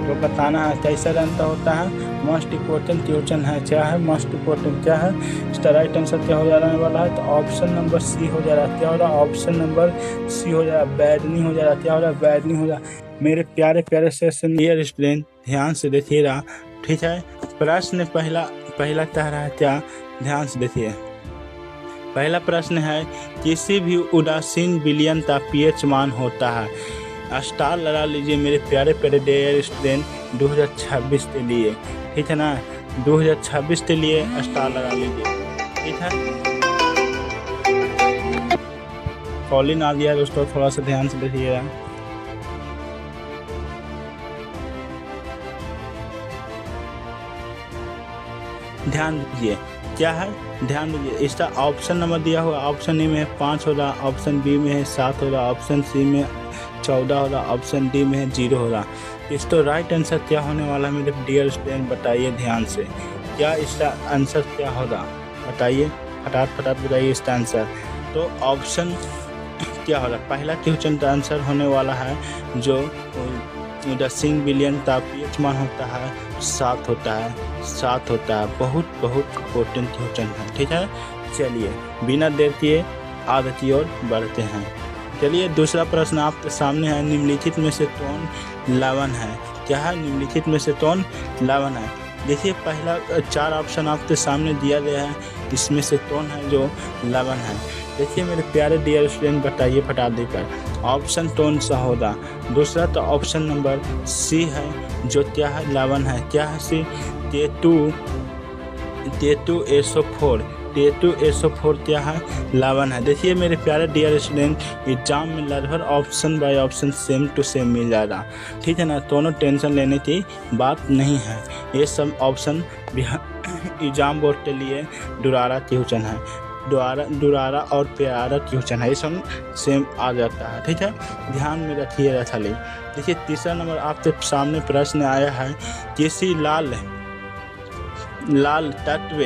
S1: तो बताना है कैसा रंग का होता है। मोस्ट इम्पोर्टेंट क्वेश्चन है। क्या है? मोस्ट इम्पोर्टेंट क्या है? इसका राइट आंसर क्या हो जाने वाला है? तो ऑप्शन नंबर सी हो जा रहा है। क्या हो रहा है? ऑप्शन नंबर सी हो जा रहा है, बैगनी हो जा रहा है। क्या हो रहा है? बैगनी हो जा रहा है। मेरे प्यारे सेशन डियर स्टूडेंट ध्यान से देखिएगा, ठीक है। प्रश्न पहला कह रहा है क्या? ध्यान से देखिए। पहला प्रश्न है किसी भी उदासीन विलयन का pH मान होता है। स्टार लगा लीजिए मेरे प्यारे डियर स्टूडेंट 2026 के लिए, ठीक है ना। 2026 के लिए स्टार लगा लीजिए, ठीक है। कॉलिंग आ गया दोस्तों, थोड़ा सा ध्यान से देखिएगा। ध्यान दीजिए क्या है, ध्यान दीजिए। इसका ऑप्शन नंबर दिया हुआ, ऑप्शन ए में 5 हो रहा, ऑप्शन बी में है 7 हो रहा, ऑप्शन सी में 14 हो रहा, ऑप्शन डी में है 0 हो रहा। इसका राइट आंसर क्या होने वाला है मेरे डियर स्टूडेंट? बताइए ध्यान से, क्या इसका आंसर क्या होगा? बताइए फटाफट बताइए इसका आंसर। तो ऑप्शन क्या हो रहा? पहला क्वेश्चन का आंसर होने वाला है जो 10 बिलियन का pH मान होता है 7 होता है। बहुत इम्पोर्टेंट क्वेश्चन है, ठीक है। चलिए बिना देर किए आगे की ओर बढ़ते हैं। चलिए दूसरा प्रश्न आपके सामने है। निम्नलिखित में से कौन लवण है? क्या है? निम्नलिखित में से कौन लवण है? देखिए पहला 4 ऑप्शन आपके सामने दिया गया है, इसमें से कौन है जो लवण है? देखिए मेरे प्यारे डियर स्टूडेंट बताइए फटा देकर ऑप्शन कौन सा होगा। दूसरा तो ऑप्शन नंबर सी है जो क्या है? लवण है। क्या है? सी K2SO4 क्या है? लवण है। देखिए मेरे प्यारे डियर स्टूडेंट एग्जाम में लगभग option by option same to same मिल जाएगा, ठीक है ना। दोनों टेंशन लेने की बात नहीं है। ये सब ऑप्शन एग्जाम बोर्ड के लिए दुरारा क्वेश्चन है, दुरारा और प्यारा क्वेश्चन है, ये सब सेम आ जाता है, ठीक है। ध्यान में रखिएगा खाली। देखिए तीसरा नंबर आपके सामने प्रश्न आया है। किसी लाल तत्व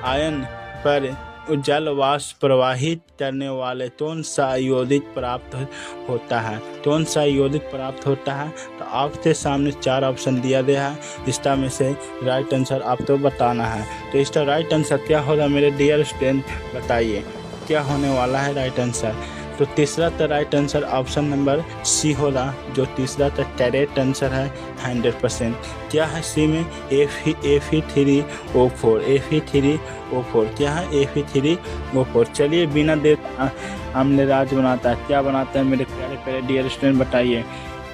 S1: आयन पर जल वाष्प प्रवाहित करने वाले कौन सा आयोडिक प्राप्त होता है? कौन सा आयोडिक प्राप्त होता है? तो आपके सामने 4 ऑप्शन दिया गया है, इसका में से राइट आंसर आपको बताना है। तो इसका राइट आंसर क्या होगा मेरे डियर स्टूडेंट? बताइए क्या होने वाला है राइट आंसर। तो तीसरा का right answer option number C होगा, जो तीसरा का करेक्ट आंसर है 100%। क्या है सी में? Fe3O4 क्या है? Fe3O4। चलिए बिना देर हमने राज बनाता है, क्या बनाता है मेरे प्यारे डियर स्टूडेंट बताइए।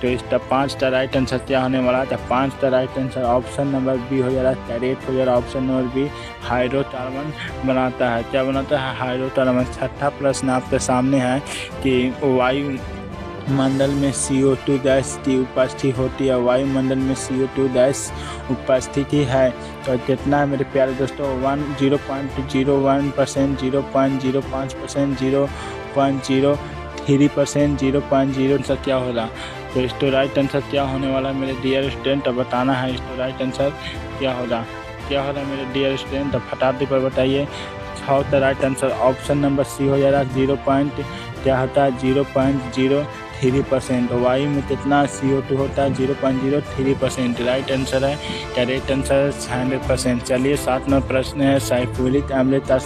S1: तो इसका 5 का राइट आंसर क्या होने वाला है? तो 5 का right answer option number B हो जा रहा है, करेक्ट हो जा रहा है। ऑप्शन नंबर बी हाइड्रोकार्बन बनाता है। क्या बनाता है? हाइड्रोकार्बन। छठा प्रश्न आपके सामने है कि वायुमंडल में CO2 गैस की उपस्थिति होती है। वायुमंडल में CO2 गैस उपस्थिति है तो कितना है मेरे प्यारे दोस्तों? 0.01%, 0.05%, 0.03%, 0.0 क्या होगा? तो इसका राइट आंसर क्या होने वाला है मेरे डियर स्टूडेंट? अब बताना है इसका राइट आंसर क्या होगा। क्या हो रहा है मेरे डियर स्टूडेंट, तो फटाफट पर बताइए। How the right answer option number C हो जाएगा 0 क्या होता है 0.03%। वायु में कितना CO2 होता है 0.03%। राइट आंसर है, करेक्ट आंसर 100%। चलिए 7 नंबर प्रश्न है, सल्फ्यूरिक अम्ल का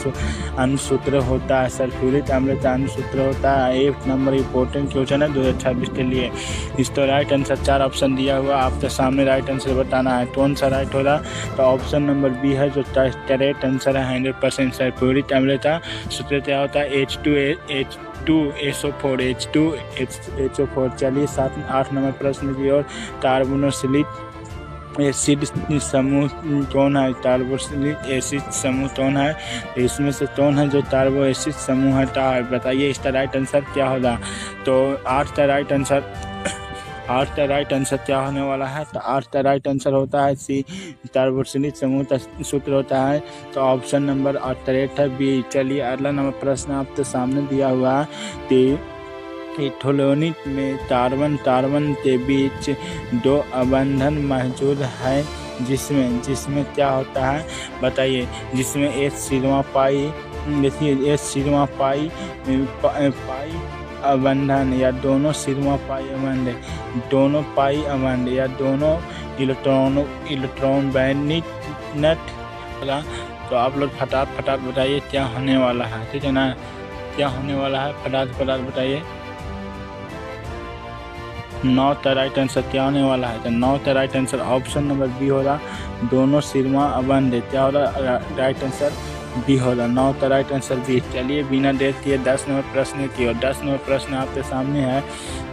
S1: अनुसूत्र होता है, सल्फ्यूरिक अम्ल का अनुसूत्र होता है। 1 नंबर इंपॉर्टेंट क्वेश्चन है 2026 के लिए। इसका राइट आंसर 4 ऑप्शन दिया हुआ, आपके सामने राइट आंसर बताना है कौन सा राइट हो रहा। तो ऑप्शन नंबर बी है जो करेक्ट आंसर है 100%। सल्फ्यूरिक अम्ल का सूत्र क्या होता है H2SO4 H2SO4। चलिए 7-8 नंबर प्रश्न की ओर। कार्बोक्सिलिक एसिड समूह कौन है, कार्बोक्सिलिक एसिड समूह कौन है, इसमें से कौन है जो कार्बो एसिड समूह है, बताइए इसका राइट आंसर क्या होगा। तो 8 का राइट आंसर क्या होने वाला है, तो 8 का राइट आंसर होता है सी, कार्बोक्सिलिक समूह का सूत्र होता है। तो ऑप्शन नंबर करेक्ट है बी। चलिए अगला नंबर प्रश्न आपके सामने दिया हुआ है कि इथेनॉल में कार्बन के बीच 2 अबंधन मौजूद है जिसमें क्या होता है बताइए। जिसमें H सिग्मा पाई, देखिए H सिग्मा पाई अबंधन या दोनों सिग्मा पाई अबंध, दोनों पाई अबंध या दोनों इलेक्ट्रॉन बैंडिक नट। तो आप लोग फटाफट बताइए क्या होने वाला है, ठीक है ना, क्या होने वाला है, फटाफट बताइए। 9 का राइट आंसर क्या होने वाला है, तो 9 का right answer option number B हो रहा, दोनों सिग्मा अबंध। क्या हो रहा, राइट आंसर बी हो रहा, 9 का राइट आंसर बी। चलिए बिना देर किए 10 नंबर प्रश्न की ओर। 10 नंबर प्रश्न आपके सामने है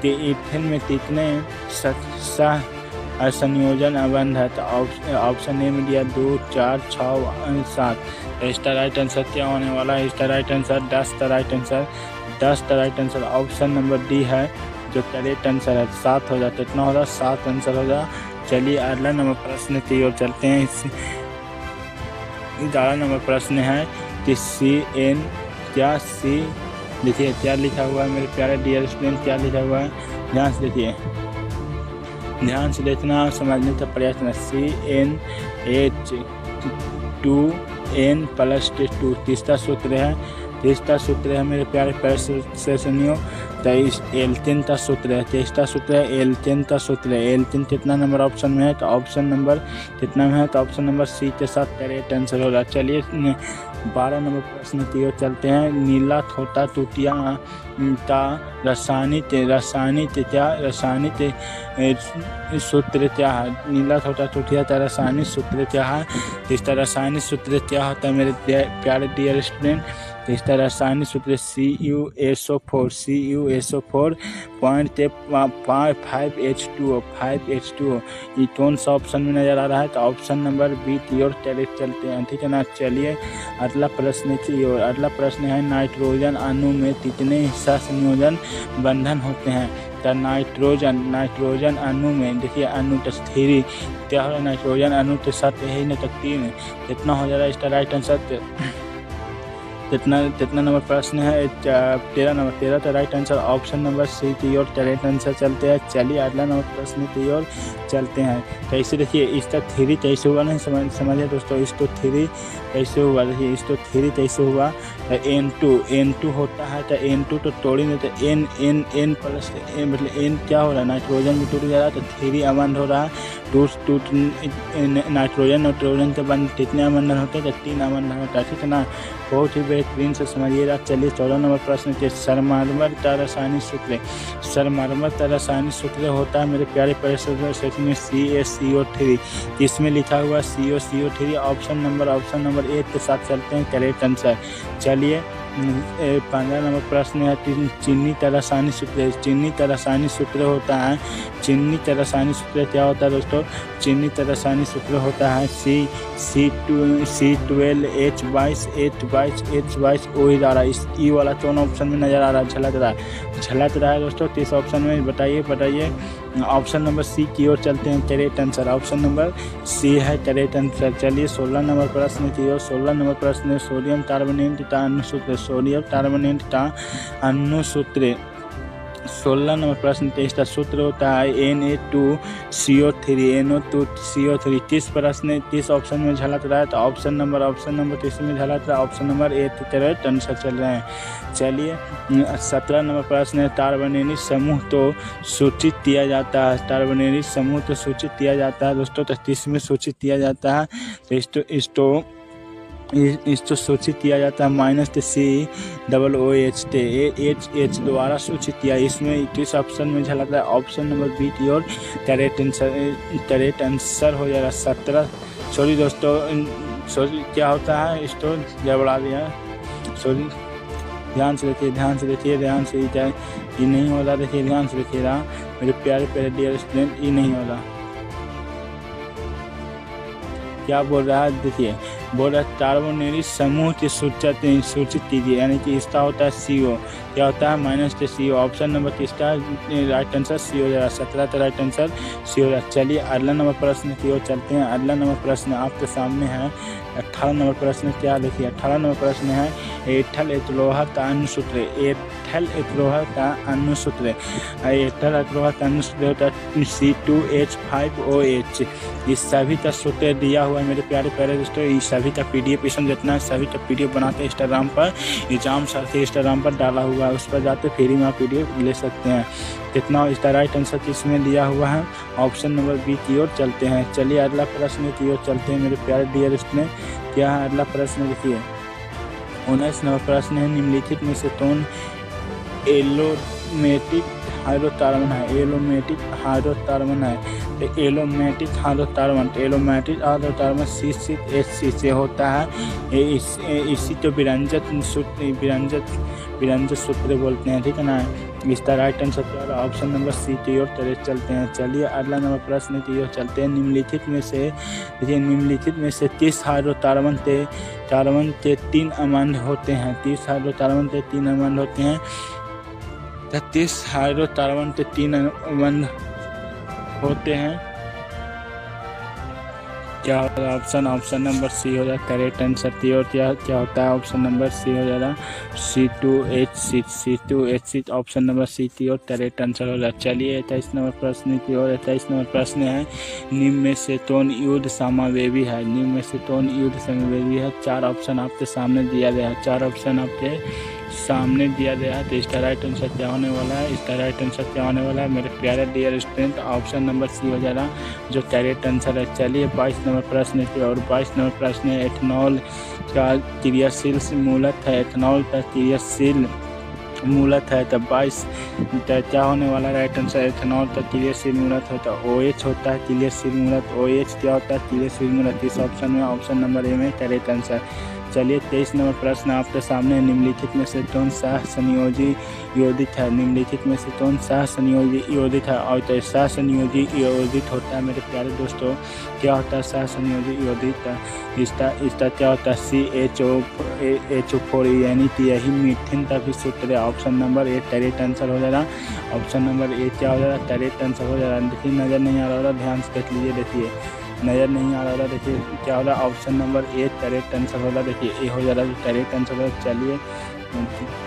S1: कि इथेन में कितने संयोजन अबंध है, तो ऑप्शन ए में दिया 2, 4, 6, 7। तो इसका राइट आंसर क्या होने वाला है, इसका राइट आंसर 10 का right answer option number D है जो करेक्ट आंसर है। 7 हो जाता, कितना हो रहा, 7 आंसर हो जा। चलिए अगला नंबर प्रश्न की ओर चलते हैं। 11 नंबर प्रश्न है कि CN क्या सी, देखिए क्या लिखा हुआ है मेरे प्यारे डियर स्टूडेंट, क्या लिखा हुआ है, ध्यान से देखिए, ध्यान से देखना, समझने का प्रयास करना। CnH2n+2 तीसरा सूत्र है मेरे प्यारे सेशनियों। 23 एल्केन का सूत्र है, तीसरा सूत्र है एल्केन का सूत्र है। एल्केन कितना नंबर ऑप्शन में है, तो ऑप्शन नंबर कितना में है, तो ऑप्शन नंबर सी के साथ करेक्ट आंसर होगा। चलिए 12 नंबर प्रश्न की ओर चलते हैं। नीला छोटा टूटिया का रासायनिक सूत्र क्या है, नीला छोटा टूटिया का रासायनिक सूत्र क्या है, इसका रासायनिक सूत्र क्या होता है मेरे प्यारे डियर स्टूडेंट, इसका रासायनिक सूत्र CuSO4 5H2O। ये कौन सा ऑप्शन में नजर आ रहा है, तो ऑप्शन नंबर बी की ओर चलते हैं, ठीक है ना। चलिए अगला प्रश्न की ओर। अगला प्रश्न है नाइट्रोजन अणु में कितने हिस्सा संयोजन बंधन होते हैं, तो नाइट्रोजन अणु में देखिए अणु तो 3 क्या हो रहा है, नाइट्रोजन अणु के साथ यही न तो 3, कितना हो जा रहा है इसका राइट आंसर, कितना नंबर प्रश्न है, 13 नंबर, 13 का right answer option number C की ओर करेक्ट आंसर चलते हैं। चलिए अगला नंबर प्रश्न की ओर चलते हैं। कैसे देखिए इसका 3 कैसे हुआ, नहीं समझिए दोस्तों, इसको 3 कैसे हुआ, देखिए इसको 3 कैसे हुआ, N2 होता है, तो N2 तो तोड़ी नहीं, तो N प्लस मतलब N क्या हो रहा है, नाइट्रोजन भी टूट जा रहा है, तो 3 अबंध हो रहा है। नाइट्रोजन के बंध कितने अबंधन होते हैं, तो 3 अबंधन होता है, ठीक है ना। बहुत ही बेहतरीन से समझिएगा। चलिए 14 नंबर प्रश्न के सरमार्मर का रासायनिक सूत्र होता है मेरे प्यारे सेक्शन में CaCO3, इसमें लिखा हुआ CO3। ऑप्शन नंबर 1 के साथ चलते हैं, करेक्ट आंसर। चलिए 15 नंबर प्रश्न है चीनी का रासायनिक सूत्र। चीनी का रासायनिक सूत्र होता है, चीनी का रासायनिक सूत्र क्या होता है दोस्तों, चीनी का रासायनिक सूत्र होता है C12H22 ओ ही आ रहा है, इस ई वाला कौन ऑप्शन में नजर आ रहा है, झलक रहा है दोस्तों। तो इस ऑप्शन में बताइए ऑप्शन नंबर सी की ओर चलते हैं, correct answer option number C है करेक्ट आंसर। चलिए 16 नंबर प्रश्न की ओर। 16 नंबर प्रश्न सोडियम कार्बोनेट का अनुसूत्र 16 नंबर प्रश्न इसका सूत्र होता है Na2CO3 NO2CO3। 30 ऑप्शन में झलक रहा है, तो ऑप्शन नंबर 30 में झलक रहा है, ऑप्शन नंबर ए की तरह आंसर चल रहे हैं। चलिए 17 नंबर प्रश्न है, कार्बोनिल समूह तो सूचित किया जाता है, कार्बोनिल समूह तो सूचित किया जाता है दोस्तों, तो 30 में सूचित किया जाता है, तो इसको सूचित किया जाता है -COOH द्वारा सूचित किया। इसमें किस ऑप्शन में झलक रहा है, ऑप्शन नंबर बी की ओर करेक्ट आंसर हो जाएगा 17। सॉरी दोस्तों, सॉरी क्या होता है, इसको गड़बड़ा दिया, सॉरी, ध्यान से देखिए, ये नहीं हो रहा, देखिए ध्यान से देखिएगा मेरे प्यारे डियर स्टूडेंट, ये नहीं हो रहा, क्या बोल रहा है, देखिए बोल रहा है कार्बोनिल समूह की सूचित कीजिए, यानी कि इसका होता है CO, क्या होता है -CO। ऑप्शन नंबर 30 का राइट आंसर C हो जाएगा, 17 का राइट आंसर C हो जाएगा। चलिए अगला नंबर प्रश्न की ओर चलते हैं। अगला नंबर प्रश्न आपके सामने है 18 नंबर प्रश्न, क्या देखिए 18 नंबर प्रश्न है एथल एथलोहा का अनुसूत्र, एथल एथलोहा का अनुसूत्र होता है C2H5OH। इस सभी का सूत्र दिया हुआ है मेरे प्यारे दोस्तों, इस सभी का PDF इसमें जितना है सभी का PDF बनाते हैं इंस्टाग्राम पर, एग्जाम साथी इंस्टाग्राम पर डाला हुआ है, उस पर जाते फ्री में आप PDF ले सकते हैं। कितना इसका राइट आंसर इसमें दिया हुआ है, ऑप्शन नंबर बी की ओर चलते हैं। चलिए अगला प्रश्न की ओर चलते हैं मेरे प्यारे डियर स्टूडेंट, क्या है अगला प्रश्न देखिए 19 नंबर प्रश्न है, निम्नलिखित में से कौन एलोमेटिक हाइड्रोकार्बन है, एलोमेटिक हाइड्रोकार्बन C6H6 से होता है, इसी तो विरंजक सूत्र बोलते हैं, ठीक है ना। इसका राइट आंसर क्या होगा, ऑप्शन नंबर सी की ओर चलते हैं। चलिए अगला नंबर प्रश्न की ओर चलते हैं। निम्नलिखित में से 30 हाइड्रोकार्बन के 3 अमान्य होते हैं, 30 हाइड्रोकार्बन के 3 अमान्य होते हैं, 30 हाइड्रोकार्बन के 3 अमान्य होते हैं, क्या होगा ऑप्शन नंबर सी हो जाएगा करेक्ट आंसर की ओर। क्या होता है, ऑप्शन नंबर सी हो जाएगा C2H6 ऑप्शन नंबर सी की ओर करेक्ट आंसर हो जाएगा। चलिए 28 नंबर प्रश्न की ओर। 28 नंबर प्रश्न है, निम्न में से कौन युद्ध समावेवी है, चार ऑप्शन आपके सामने दिया गया है, तो इसका राइट आंसर क्या होने वाला है, मेरे प्यारे dear student, option number C हो जाएगा जो करेक्ट आंसर है। चलिए 22 नंबर प्रश्न की और 22 नंबर प्रश्न है, एथनॉल का क्रियाशील मूलत है, तब 22 क्या होने वाला राइट आंसर, एथनॉल का क्रियाशील मूलत होता है OH होता है, क्रियाशील मूलत OH क्या होता है, क्रियाशील मूलत। इस ऑप्शन में ऑप्शन नंबर ए में करेक्ट आंसर। चलिए 23 नंबर प्रश्न आपके सामने, निम्नलिखित में से कौन सा संयोजी योजित है, और तो सहसंयोजी योजित होता है मेरे प्यारे दोस्तों, क्या होता है सहसंयोजी योजित, इसका क्या होता है CHO4, यानी कि यही मीथेन का भी सूत्र है। Option number A correct answer हो जाएगा, ऑप्शन नंबर ए क्या हो जाएगा करेक्ट आंसर हो जाएगा। देखिए नज़र नहीं आ रहा, ध्यान से देख लीजिए, देखिए नज़र नहीं आ रहा, देखिए क्या हो रहा है, option number A correct answer होगा, देखिए ए हो जा रहा है करेक्ट आंसर होगा।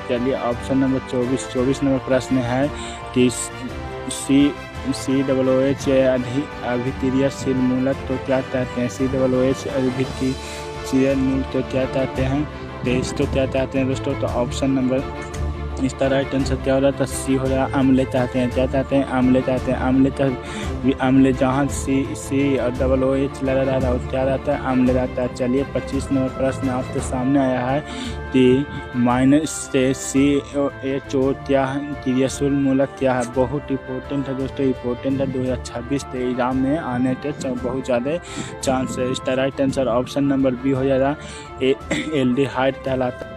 S1: चलिए ऑप्शन नंबर 24 नंबर प्रश्न है कि COOH अभिक्रियाशील मूलक तो क्या कहते हैं, COOH अभिक्रियाशील मूलक तो क्या कहते हैं, तो क्या कहते हैं दोस्तों, तो ऑप्शन नंबर इसका राइट आंसर क्या हो रहा था, सी हो रहा है अम्ल चाहते हैं, क्या चाहते हैं अम्ल, जहाँ सी और OOH लगा रहता है क्या रहता है अम्ल रहता है। चलिए 25 नंबर प्रश्न आपके सामने आया है कि -COHO क्या क्रियाशील मूलक क्या है, बहुत इंपॉर्टेंट है दोस्तों, इंपॉर्टेंट है 2026 के एग्जाम में आने के बहुत ज़्यादा चांस है। इसका right answer option number B हो जाएगा एल्डिहाइड कहलाता है।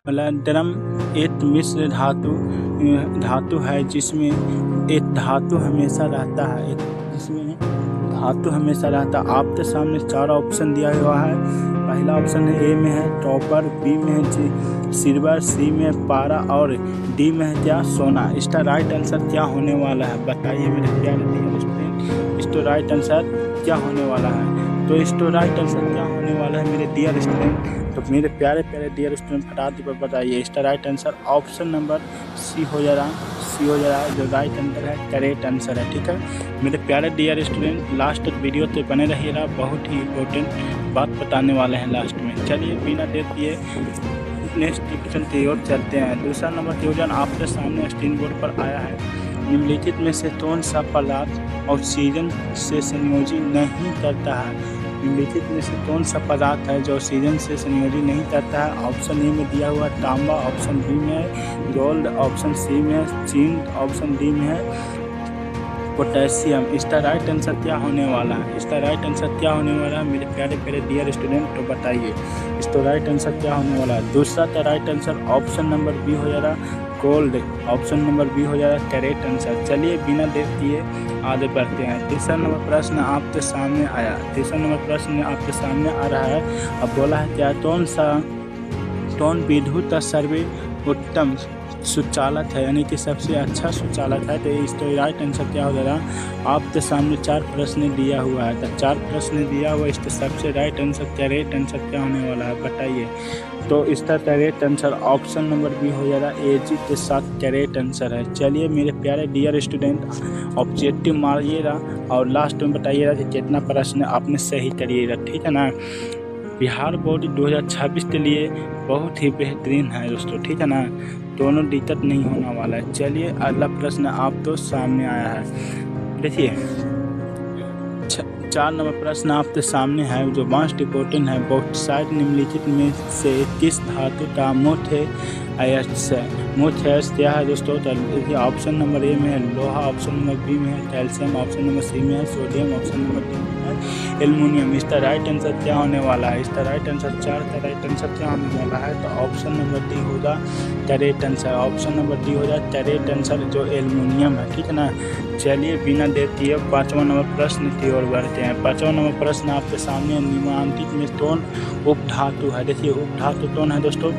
S1: मलाड्रम एक मिश्र धातु है जिसमें एक धातु हमेशा रहता है, आपके सामने 4 ऑप्शन दिया हुआ है। पहला ऑप्शन है ए में है कॉपर, बी में है सिल्वर, सी में पारा और डी में है क्या सोना। इसका राइट आंसर क्या होने वाला है बताइए मेरे प्यारे स्टूडेंट, इसका राइट आंसर क्या होने वाला है। तो तो इसका राइट आंसर क्या होने वाला है मेरे डियर स्टूडेंट? तो मेरे प्यारे प्यारे डियर स्टूडेंट फटाफट पर बताइए। इसका right answer option number C हो जा रहा है, जो राइट आंसर है, करेक्ट आंसर है। ठीक है मेरे प्यारे डियर स्टूडेंट, लास्ट तक वीडियो पे बने रहिएगा, बहुत ही इंपॉर्टेंट बात बताने वाले हैं लास्ट में। चलिए बिना देर किए नेक्स्ट क्वेश्चन की ओर चलते हैं। दूसरा नंबर क्वेश्चन आपके सामने स्क्रीन बोर्ड पर आया है। निम्नलिखित में से कौन सा पदार्थ ऑक्सीजन से संयोजी नहीं करता है? निम्नलिखित में से कौन सा पदार्थ है जो ऑक्सीजन से संयोजी नहीं करता है? ऑप्शन ए में दिया हुआ तांबा, ऑप्शन बी में है गोल्ड, ऑप्शन सी में है जिंक, ऑप्शन डी में है पोटेशियम। इसका राइट आंसर क्या होने वाला है? इसका राइट आंसर क्या होने वाला है मेरे प्यारे प्यारे डियर स्टूडेंट? तो बताइए इसका राइट आंसर क्या होने वाला है। दूसरा का right answer option number B हो जा रहा गोल्ड, ऑप्शन नंबर बी हो जा रहा करेक्ट आंसर। चलिए बिना देर किए आगे बढ़ते हैं। तीसरा नंबर प्रश्न आपके सामने आया। तीसरा नंबर प्रश्न आपके सामने आ रहा है। अब बोला है क्या कौन विद्युत सर्वे उत्तम सुचालक है, यानी कि सबसे अच्छा सुचालक है। तो इसका राइट आंसर क्या हो जाएगा? आपके सामने 4 प्रश्न दिया हुआ है, तो 4 प्रश्न दिया हुआ, इसका सबसे राइट आंसर करेक्ट आंसर क्या होने वाला है बताइए। तो इसका correct answer option number B हो जाएगा एजी के साथ करेक्ट आंसर है। चलिए मेरे प्यारे डियर स्टूडेंट, ऑब्जेक्टिव मारिएगा और लास्ट में बताइएगा कि कितना प्रश्न आपने सही करिएगा, ठीक है ना। बिहार बोर्ड 2026 के लिए बहुत ही बेहतरीन है दोस्तों, ठीक है ना, दोनों दिक्कत नहीं होने वाला है। चलिए अगला प्रश्न आप तो सामने आया है, देखिए 4 नंबर प्रश्न आपके सामने है जो मोस्ट इम्पोर्टेंट है। बॉक्साइट निम्नलिखित में से किस धातु का मुख्य अयस्क क्या है दोस्तों? तो देखिए ऑप्शन नंबर ए में है लोहा, ऑप्शन नंबर बी में है कैल्शियम, ऑप्शन नंबर सी में है सोडियम, ऑप्शन नंबर डी में है एल्युमिनियम। इसका राइट आंसर क्या होने वाला है? इसका राइट आंसर 4 का राइट आंसर क्या होने वाला है? तो ऑप्शन नंबर डी होगा correct answer. Option number D हो जाए करेक्ट आंसर जो एल्युमिनियम है, ठीक है ना। चलिए बिना देर किए 5वां नंबर प्रश्न की ओर बढ़ते हैं। 5वां नंबर प्रश्न आपके सामने निम्नलिखित में कौन उपधातु है? देखिए उपधातु कौन है दोस्तों?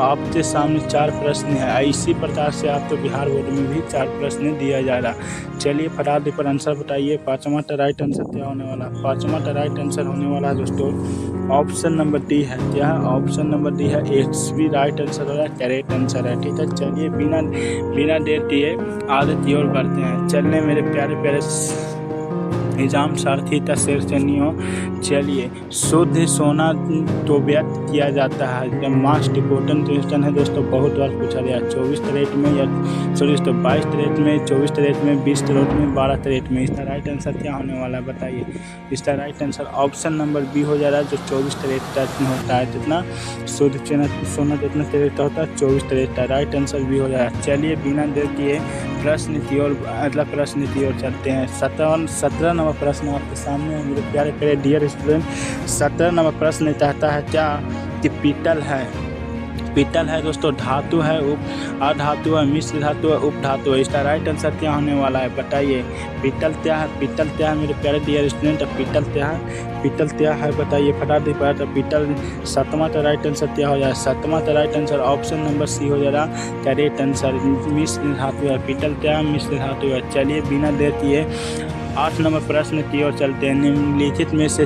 S1: आपके सामने 4 प्रश्न है। इसी प्रकार से आपको बिहार बोर्ड में भी 4 प्रश्न दिया जा रहा। चलिए फटाफट पर आंसर बताइए। 5वां का राइट आंसर क्या होने वाला? 5वां का राइट आंसर होने वाला है दोस्तों ऑप्शन नंबर डी है। क्या है? ऑप्शन नंबर डी है एक्स भी राइट आंसर हो रहा है, करेक्ट आंसर है, ठीक है। चलिए बिना देर किए आगे की ओर बढ़ते हैं। चलने मेरे प्यारे प्यारे निजाम सारथी का शेरचनियों। चलिए शुद्ध सोना तो व्यक्त किया जाता है, मोस्ट इम्पोर्टेंट क्वेश्चन है दोस्तों, बहुत बार पूछा गया। 24 कैरेट में या 22 कैरेट में, 24 कैरेट में, 20 कैरेट में, 12 कैरेट में। इसका राइट आंसर क्या होने वाला है बताइए। इसका right answer option number B हो जा रहा है जो 24 कैरेट का होता है। जितना शुद्ध सोना जितना कैरेट का होता है 24 कैरेट का, राइट आंसर भी हो जा रहा है। चलिए बिना देर किए प्रश्न की ओर अगला प्रश्न की ओर चलते हैं। 17 नंबर प्रश्न आपके सामने है मेरे प्यारे प्यारे डियर स्टूडेंट। 17 नंबर प्रश्न चाहता है क्या कि पीतल है दोस्तों धातु है, अधातु है, मिश्र धातु है, उपधातु है। इसका राइट आंसर क्या होने वाला है बताइए। पीतल क्या है मेरे प्यारे डियर स्टूडेंट? पीतल क्या है बताइए फटाफट पड़ा। तो पीतल 7वां का राइट आंसर क्या हो जाए? 7वां का right answer option number C हो जाएगा करेक्ट आंसर, मिश्र धातु है। पीतल क्या है? मिश्र धातु है। चलिए बिना देर किए 8 नंबर प्रश्न की ओर चलते हैं। निम्नलिखित में से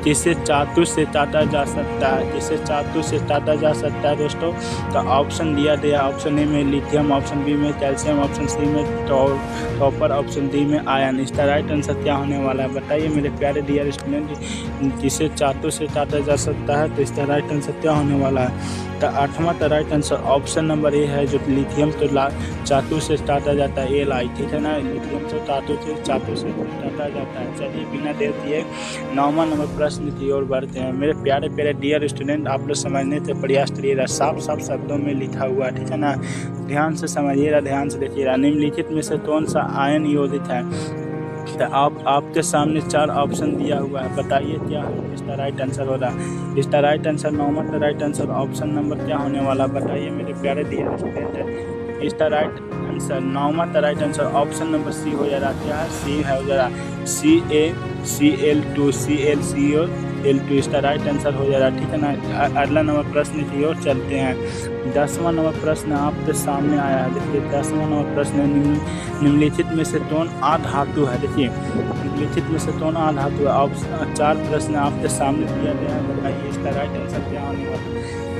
S1: किसे चातु से काटा जा सकता है? किसे चातु से काटा जा सकता है दोस्तों? तो ऑप्शन दिया गया, ऑप्शन ए में लिथियम, ऑप्शन बी में कैल्शियम, ऑप्शन सी में कॉपर, ऑप्शन डी में आयन। इसका राइट आंसर क्या होने वाला है बताइए मेरे प्यारे डियर स्टूडेंट। किसे चातु से काटा जा सकता है? तो इसका राइट आंसर क्या होने वाला है? तो 8वां का राइट आंसर ऑप्शन नंबर ए है जो लिथियम तो चातु से काटा जाता है, एल-आई, ठीक है ना। लिथियम से चातु से काटा जाता है। चलिए बिना देर किए 9वां नंबर प्रश्न की ओर बढ़ते हैं। मेरे प्यारे प्यारे डियर स्टूडेंट आप लोग समझने के प्रयास करिएगा, साफ शब्दों में लिखा हुआ, ठीक है ना। ध्यान से समझिएगा, ध्यान से देखिएगा। निम्नलिखित में से कौन सा आयन योजित है? तो आपके सामने 4 ऑप्शन दिया हुआ है, बताइए क्या है इसका राइट आंसर होगा। इसका राइट आंसर 9वां का राइट आंसर ऑप्शन नंबर क्या होने वाला बताइए मेरे प्यारे डियर स्टूडेंट। इसका राइट आंसर 9वां का right answer option number C हो जा रहा है। क्या है? सी है हो जा रहा है CaCl2ClCO L2 इसका राइट आंसर हो जा रहा है, ठीक है ना। अगला नंबर प्रश्न की ओर चलते हैं। 10वां नंबर प्रश्न आपके सामने आया है। देखिए 10वां नंबर प्रश्न है, निम्नलिखित में से कौन अधातु है। देखिए निम्नलिखित में से कौन अधातु है। ऑप्शन 4 प्रश्न आपके सामने दिया गया है, बताइए इसका राइट आंसर क्या होने वाला है।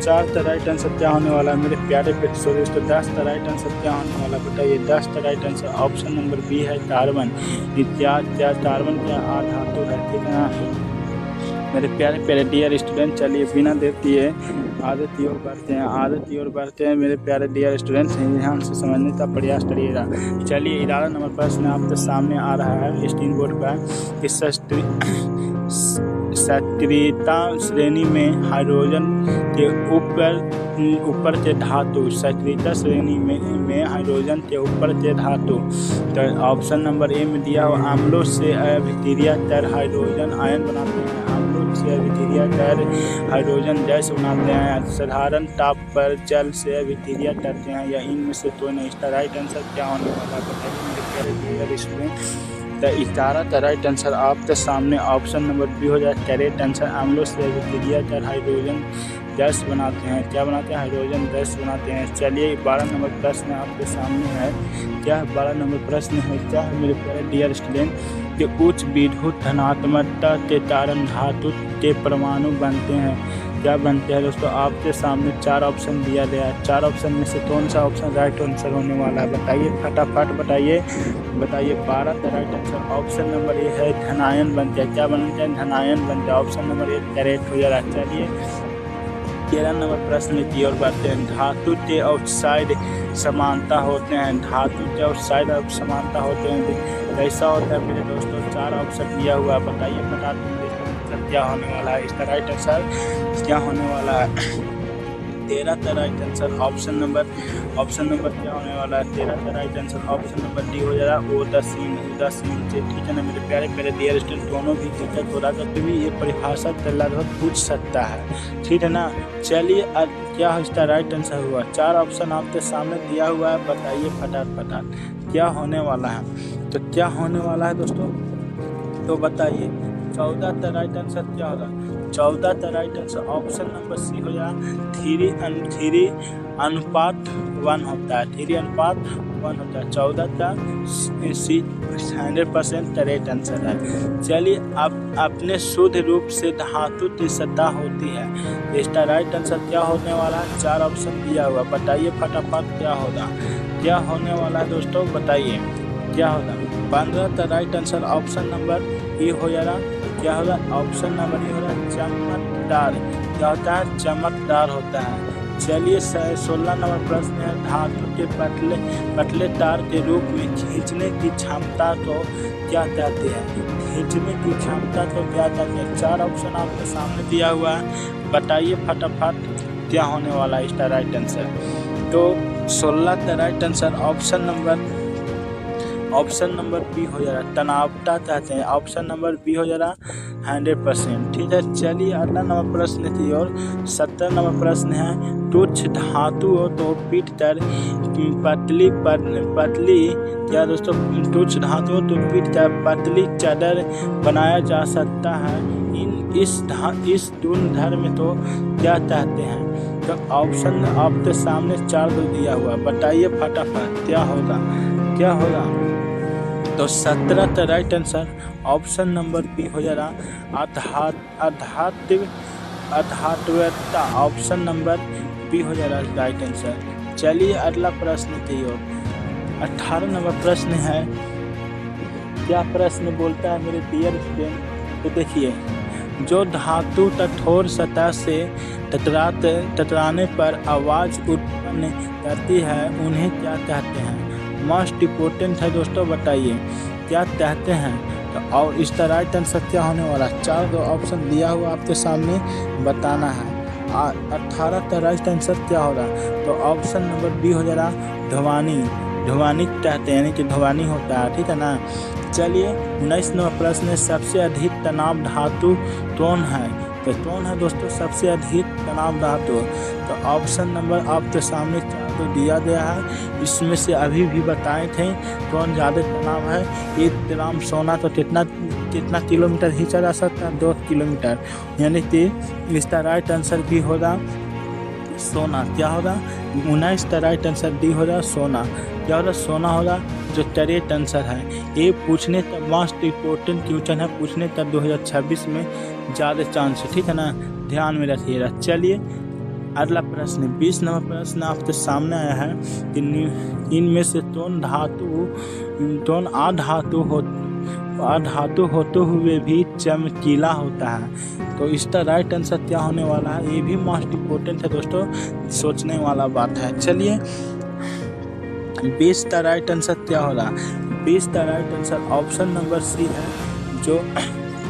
S1: 4 का राइट आंसर क्या होने वाला है मेरे प्यारे पेट्रोल दोस्तों। 10 का राइट आंसर क्या होने वाला है, बताइए 10 का right answer option number B है, कार्बन। क्या कार्बन क्या अधातु है, ठीक है ना मेरे प्यारे प्यारे डियर स्टूडेंट। चलिए बिना देर किए आदत की ओर बढ़ते हैं मेरे प्यारे डियर स्टूडेंट। ध्यान से समझने का प्रयास करिएगा। चलिए 11 नंबर प्रश्न आपके सामने आ रहा है स्क्रीन बोर्ड पर कि सक्रियता श्रेणी में हाइड्रोजन के ऊपर के धातु। सक्रियता श्रेणी में हाइड्रोजन के ऊपर के धातु। तो ऑप्शन नंबर ए में दिया हुआ अम्लों से अभिक्रिया कर हाइड्रोजन आयन बनाते हैं। अम्लों से अभिक्रिया कर हाइड्रोजन गैस बनाते हैं। साधारण ताप पर जल से अभिक्रिया करते हैं, या इनमें से कोई नहीं। इसका राइट आंसर क्या होने वाला है, बताइए मेरे प्यारे स्टूडेंट। तो 11 का राइट आंसर आपके सामने ऑप्शन नंबर बी हो जाए, करेक्ट आंसर। अम्लों से अभिक्रिया कर हाइड्रोजन गैस बनाते हैं। क्या बनाते हैं, हाइड्रोजन गैस बनाते हैं। चलिए 12 नंबर प्रश्न आपके सामने है। क्या 12 नंबर प्रश्न है, क्या है मेरे प्यारे डियर स्टूडेंट कि उच्च विद्युत धनात्मकता के कारण धातु के परमाणु बनते हैं। क्या बनते हैं दोस्तों, आपके सामने 4 ऑप्शन दिया गया है। 4 ऑप्शन में से कौन सा ऑप्शन राइट आंसर होने वाला है, बताइए फटाफट बताइए। 12 का राइट आंसर ऑप्शन नंबर ए है, धनायन बनते हैं। क्या बनते हैं, धनायन बनते हैं। ऑप्शन नंबर ए करेक्ट हो जा रहा है। चलिए 13 नंबर प्रश्न की ओर बढ़ते हैं। धातु के ऑक्साइड समानता होते हैं। धातु के ऑक्साइड समानता होते हैं, कैसा होता है मेरे दोस्तों। 4 ऑप्शन दिया हुआ है, बताइए बताते क्या होने वाला है। इसका राइट आंसर क्या होने वाला है। 13 का राइट आंसर ऑप्शन नंबर क्या होने वाला है। 13 का right answer option number D हो जा रहा है, उदासीन से, ठीक है ना मेरे प्यारे प्यारे डियर स्टूडेंट। दोनों भी दिक्कत हो रहा था, तो भी ये परिभाषा लगभग पूछ सकता है, ठीक है ना। चलिए क्या इसका राइट आंसर हुआ। 4 ऑप्शन आपके सामने दिया हुआ है, बताइए फटाफट क्या होने वाला है। तो क्या होने वाला है दोस्तों, तो बताइए 14 का राइट आंसर क्या होगा। 14 का right answer option number C हो जाए, 3:1 होता है। 3:1 होता है। 14 का सी 100% करेक्ट आंसर है। चलिए अब अपने शुद्ध रूप से धातु की सतह होती है। इसका राइट आंसर क्या होने वाला है। 4 ऑप्शन दिया हुआ, बताइए फटाफट क्या होगा, क्या होने वाला है दोस्तों, बताइए क्या होगा। 15 का राइट आंसर ऑप्शन नंबर ए हो जा रहा, क्या होगा ऑप्शन नंबर ए हो रहा है, चमकदार। क्या होता है, चमकदार होता है। चलिए 16 नंबर प्रश्न है। धातु के पतले तार के रूप में खींचने की क्षमता को क्या कहते हैं। खींचने की क्षमता को क्या कहते हैं। 4 ऑप्शन आपके सामने दिया हुआ है, बताइए फटाफट क्या होने वाला है इसका राइट आंसर। तो 16 का right answer option number B हो जा रहा है, तनावता कहते हैं। ऑप्शन नंबर बी हो जा रहा 100%, ठीक है। चलिए अगला नंबर प्रश्न की ओर 17 नंबर प्रश्न है। तुच्छ धातु हो तो पीट कर पतली क्या दोस्तों, तुच्छ धातु हो तो पीट कर पतली चादर बनाया जा सकता है। इस गुणधर्म तो क्या कहते हैं। तो ऑप्शन आपके सामने 4 दिया हुआ, बताइए फटाफट क्या होगा। तो 17 का right answer option number B हो जा रहा, अधात्वता। ऑप्शन नंबर बी हो जा रहा राइट आंसर। चलिए अगला प्रश्न की ओर 18 नंबर प्रश्न है। क्या प्रश्न बोलता है मेरे डियर स्टूडेंट, तो देखिए जो धातु कठोर सतह से टकराने पर आवाज़ उत्पन्न करती है उन्हें क्या कहते हैं। मोस्ट इम्पोर्टेंट है दोस्तों, बताइए क्या कहते हैं। तो और इसका राइट आंसर क्या होने वाला है। 4 ऑप्शन दिया हुआ आपके सामने, बताना है। 18 का राइट आंसर क्या होगा। तो ऑप्शन नंबर बी हो जा रहा, ध्वनि कहते हैं, यानी कि ध्वनि होता है, ठीक है ना। चलिए 19 नंबर प्रश्न है। सबसे अधिक तनाव धातु कौन है। तो कौन है दोस्तों सबसे अधिक तनाव धातु। तो ऑप्शन नंबर आपके सामने 4 तो दिया गया है। इसमें से अभी भी बताए थे कौन ज़्यादा तनाव है। 1 ग्राम सोना तो कितना किलोमीटर खींचा जा सकता है? 2 किलोमीटर, यानी कि इसका राइट आंसर भी होगा सोना। क्या होगा? 19 का राइट आंसर डी होगा सोना। क्या होगा? सोना होगा जो करेक्ट आंसर है। ये पूछने का मोस्ट इम्पोर्टेंट क्वेश्चन है, पूछने का 2026 में ज़्यादा चांस है, ठीक है ना, ध्यान में रखिएगा। चलिए अगला प्रश्न, 20 नंबर प्रश्न आपके सामने आया है कि इनमें से कौन अधातु होते हुए भी चमकीला होता है? तो इसका राइट आंसर क्या होने वाला है? ये भी मोस्ट इम्पोर्टेंट है दोस्तों, सोचने वाला बात है। चलिए 20 का राइट आंसर क्या होगा? 20 का right answer option number C है जो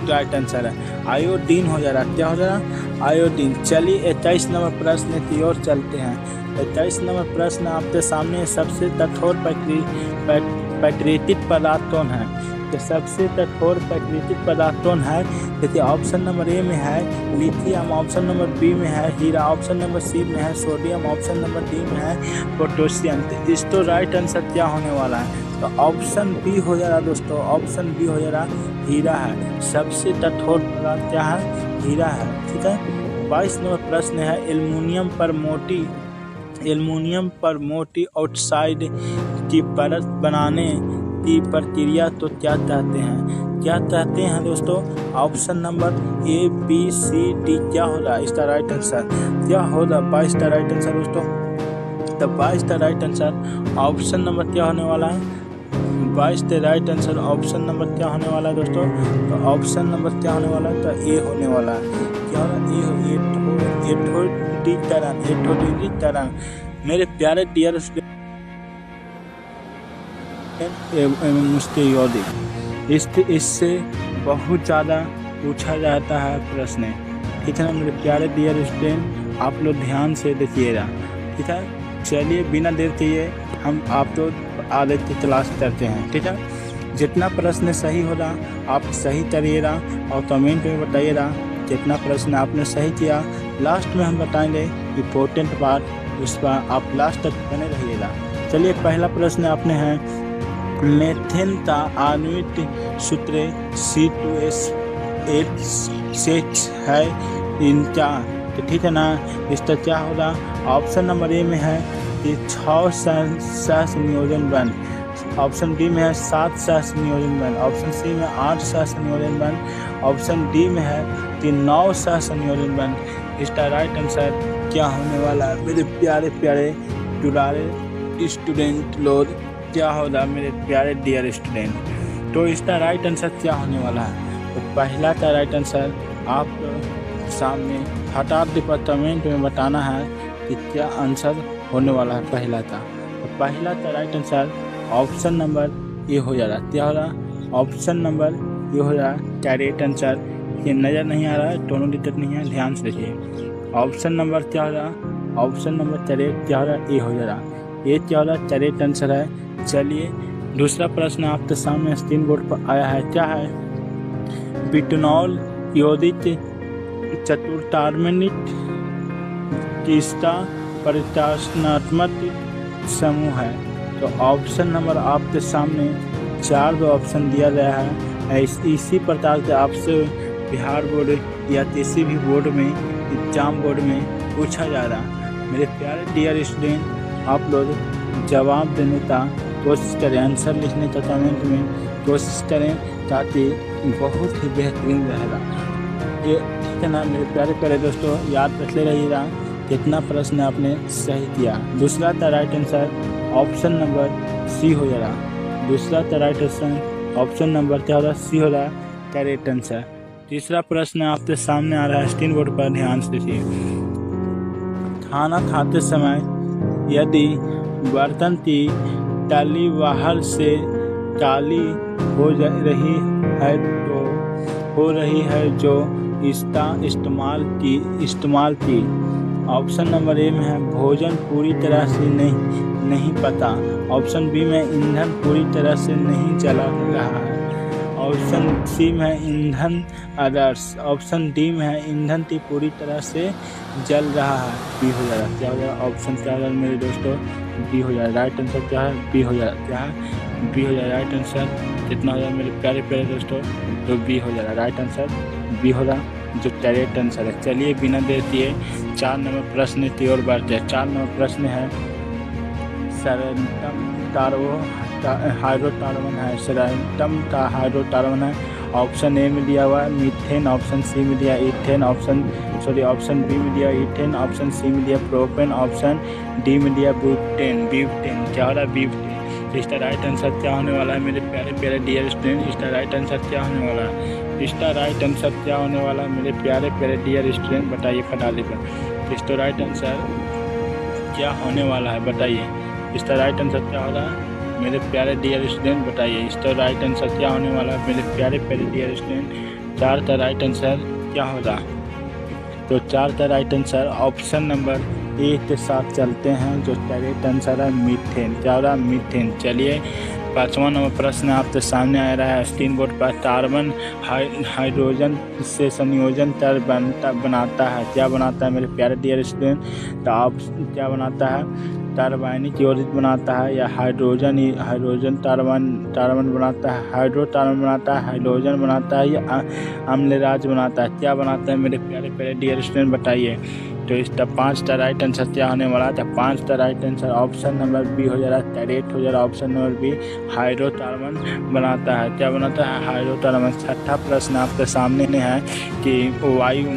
S1: राइट आंसर है, आयोडीन हो जा रहा। क्या हो जा रहा? आयोडीन। चलिए 21 नंबर प्रश्न की ओर चलते हैं। 21 नंबर प्रश्न आपके सामने, सबसे कठोर प्राकृतिक पदार्थ कौन है? तो सबसे कठोर प्राकृतिक पदार्थ कौन है? देखिए ऑप्शन नंबर ए में है लिथियम, ऑप्शन नंबर बी में है हीरा, ऑप्शन नंबर सी में है सोडियम, ऑप्शन नंबर डी में है पोटेशियम। तो इसको राइट आंसर क्या होने वाला है? तो ऑप्शन बी हो जा रहा दोस्तों, ऑप्शन बी हो जा रहा हीरा है। सबसे कठोर पदार्थ क्या है? हीरा है, ठीक है। 22 नंबर प्रश्न है, एल्युमिनियम पर मोटी ऑक्साइड की परत बनाने की प्रक्रिया तो क्या कहते हैं? क्या कहते हैं दोस्तों? Option number A B C D क्या होगा इसका राइट आंसर? क्या होगा 22 का राइट आंसर दोस्तों? तो 22 का राइट आंसर ऑप्शन नंबर क्या होने वाला है? 22 का राइट आंसर ऑप्शन नंबर क्या होने वाला है दोस्तों? तो ऑप्शन नंबर क्या होने वाला है? तो ए होने वाला है। क्या होगा? एथोडिन। मेरे प्यारे डियर इससे बहुत ज़्यादा पूछा जाता है प्रश्न, ठीक है ना मेरे प्यारे डियर स्टूडेंट, आप लोग ध्यान से देखिएगा, ठीक है। चलिए बिना देर किए हम आप तो आगे की क्लास करते हैं, ठीक है। जितना प्रश्न सही होगा आप सही करिएगा और कमेंट में बताइएगा कितना प्रश्न आपने सही किया। लास्ट में हम बताएंगे इम्पोर्टेंट बात, उस पर आप लास्ट तक बने रहिएगा। चलिए पहला प्रश्न आपने है, मेथेन का आणविक सूत्र C2H है इनका, तो ठीक है ना। इसका क्या होगा? ऑप्शन नंबर ए में है कि 6 सहसंयोजन बंध, ऑप्शन बी में है 7 सहसंयोजन बंध, ऑप्शन सी में 8 सहसंयोजन बंध, ऑप्शन डी में है कि 9 सहसंयोजन बंध। इसका राइट आंसर क्या होने वाला है मेरे प्यारे प्यारे दुलारे स्टूडेंट लोग? क्या होगा मेरे प्यारे डियर स्टूडेंट? तो इसका राइट आंसर क्या होने वाला है? तो पहला का राइट आंसर आप सामने हटात डिपार्टमेंट में बताना है कि क्या आंसर होने वाला है पहला का। तो पहला का राइट आंसर ऑप्शन नंबर ए हो जा रहा। क्या हो रहा? ऑप्शन नंबर ए हो रहा करेक्ट आंसर। ये नज़र नहीं आ रहा है, दोनों दिक्कत नहीं है, ध्यान से देखिए। ऑप्शन नंबर क्या हो रहा? ऑप्शन नंबर करेक्ट क्या हो रहा? ए हो जा रहा। ये क्या हो रहा? करेक्ट आंसर है। चलिए दूसरा प्रश्न आपके सामने स्क्रीन बोर्ड पर आया है। क्या है? बिटनॉल योदित चतुर्थार्मणिक किसका परिचालनात्मक समूह है? तो ऑप्शन नंबर आपके सामने 4 ऑप्शन दिया गया है। इसी प्रकार से आपसे बिहार बोर्ड या किसी भी बोर्ड में एग्जाम बोर्ड में पूछा जा रहा। मेरे प्यारे डियर स्टूडेंट, आप लोग जवाब देने का कोशिश करें, आंसर लिखने का कमेंट में कोशिश करें ताकि बहुत ही बेहतरीन रहेगा ये, ठीक है ना मेरे प्यारे प्यारे दोस्तों। याद रखते रहिएगा कितना प्रश्न आपने सही किया। दूसरा का right answer option number C हो जा रहा। दूसरा का राइट आंसर ऑप्शन नंबर क्या हो रहा? सी हो रहा करेक्ट आंसर। तीसरा प्रश्न आपके सामने आ रहा है, स्क्रीन बोर्ड पर ध्यान से देखिए। खाना खाते समय यदि बर्तन की तली बाहर से काली हो रही है जो इसका इस्तेमाल की। ऑप्शन नंबर ए में है भोजन पूरी तरह से नहीं पका, ऑप्शन बी में ईंधन पूरी तरह से नहीं जला रहा है, ऑप्शन सी में है ईंधन आदर्श, ऑप्शन डी में है ईंधन की पूरी तरह से जल रहा है, बी हो जाएगा। क्या हो जाएगा ऑप्शन क्या होगा मेरे दोस्तों, बी हो जाएगा। राइट आंसर क्या है, बी हो जाएगा। क्या है, बी हो जाएगा राइट आंसर। कितना हो जाएगा मेरे प्यारे प्यारे दोस्तों, तो बी हो जाएगा राइट आंसर, बी होगा जो करेक्ट आंसर है। चलिए बिना देर किए 4 नंबर प्रश्न की ओर बढ़ते हैं। 4 नंबर प्रश्न है सरंतम हाइड्रोकार्बन है, सरंतम का हाइड्रोकार्बन है। ऑप्शन ए में दिया हुआ है मीथेन, ऑप्शन सी में दिया इथेन, ऑप्शन बी में दिया इथेन, ऑप्शन सी में दिया प्रोपेन, ऑप्शन डी में दिया ब्यूटेन। क्या हो रहा है, ब्यूटेन। तो इसका राइट आंसर क्या होने वाला है मेरे प्यारे प्यारे डियर स्टूडेंट, इसका राइट आंसर क्या होने वाला है, इसका राइट आंसर क्या होने वाला है मेरे प्यारे प्यारे डियर स्टूडेंट, बताइए फटाफट पर। इसका राइट आंसर क्या होने वाला है बताइए, इसका राइट आंसर क्या हो रहा है मेरे प्यारे डियर स्टूडेंट, बताइए इसका राइट आंसर क्या होने वाला है मेरे प्यारे प्यारे डियर स्टूडेंट। 4 का राइट आंसर क्या होगा, तो 4 का राइट आंसर ऑप्शन नंबर ए के साथ चलते हैं, जो करेक्ट आंसर है मीथेन। क्या हो रहा है, मीथेन। चलिए 5वां नंबर प्रश्न आपके सामने आ रहा है स्क्रीन बोर्ड पर। कार्बन हाइड्रोजन से संयोजन तर बनाता है, क्या बनाता है मेरे प्यारे डियर स्टूडेंट, तो आप क्या बनाता है, टर्बाइनिक यौगिक बनाता है या हाइड्रोजन टर्बाइन बनाता है, हाइड्रोकार्बन बनाता है, हाइड्रोजन बनाता है या अम्लराज बनाता है, क्या बनाता है मेरे प्यारे प्यारे डियर स्टूडेंट, बताइए। तो इसका 5 का राइट आंसर क्या होने वाला है, तो 5 का right answer option number B हो जा रहा है, करेक्ट हो जा रहा है ऑप्शन नंबर बी, हाइड्रोकार्बन बनाता है। क्या बनाता है, हाइड्रोकार्बन। 6ठा प्रश्न आपके सामने है कि वायु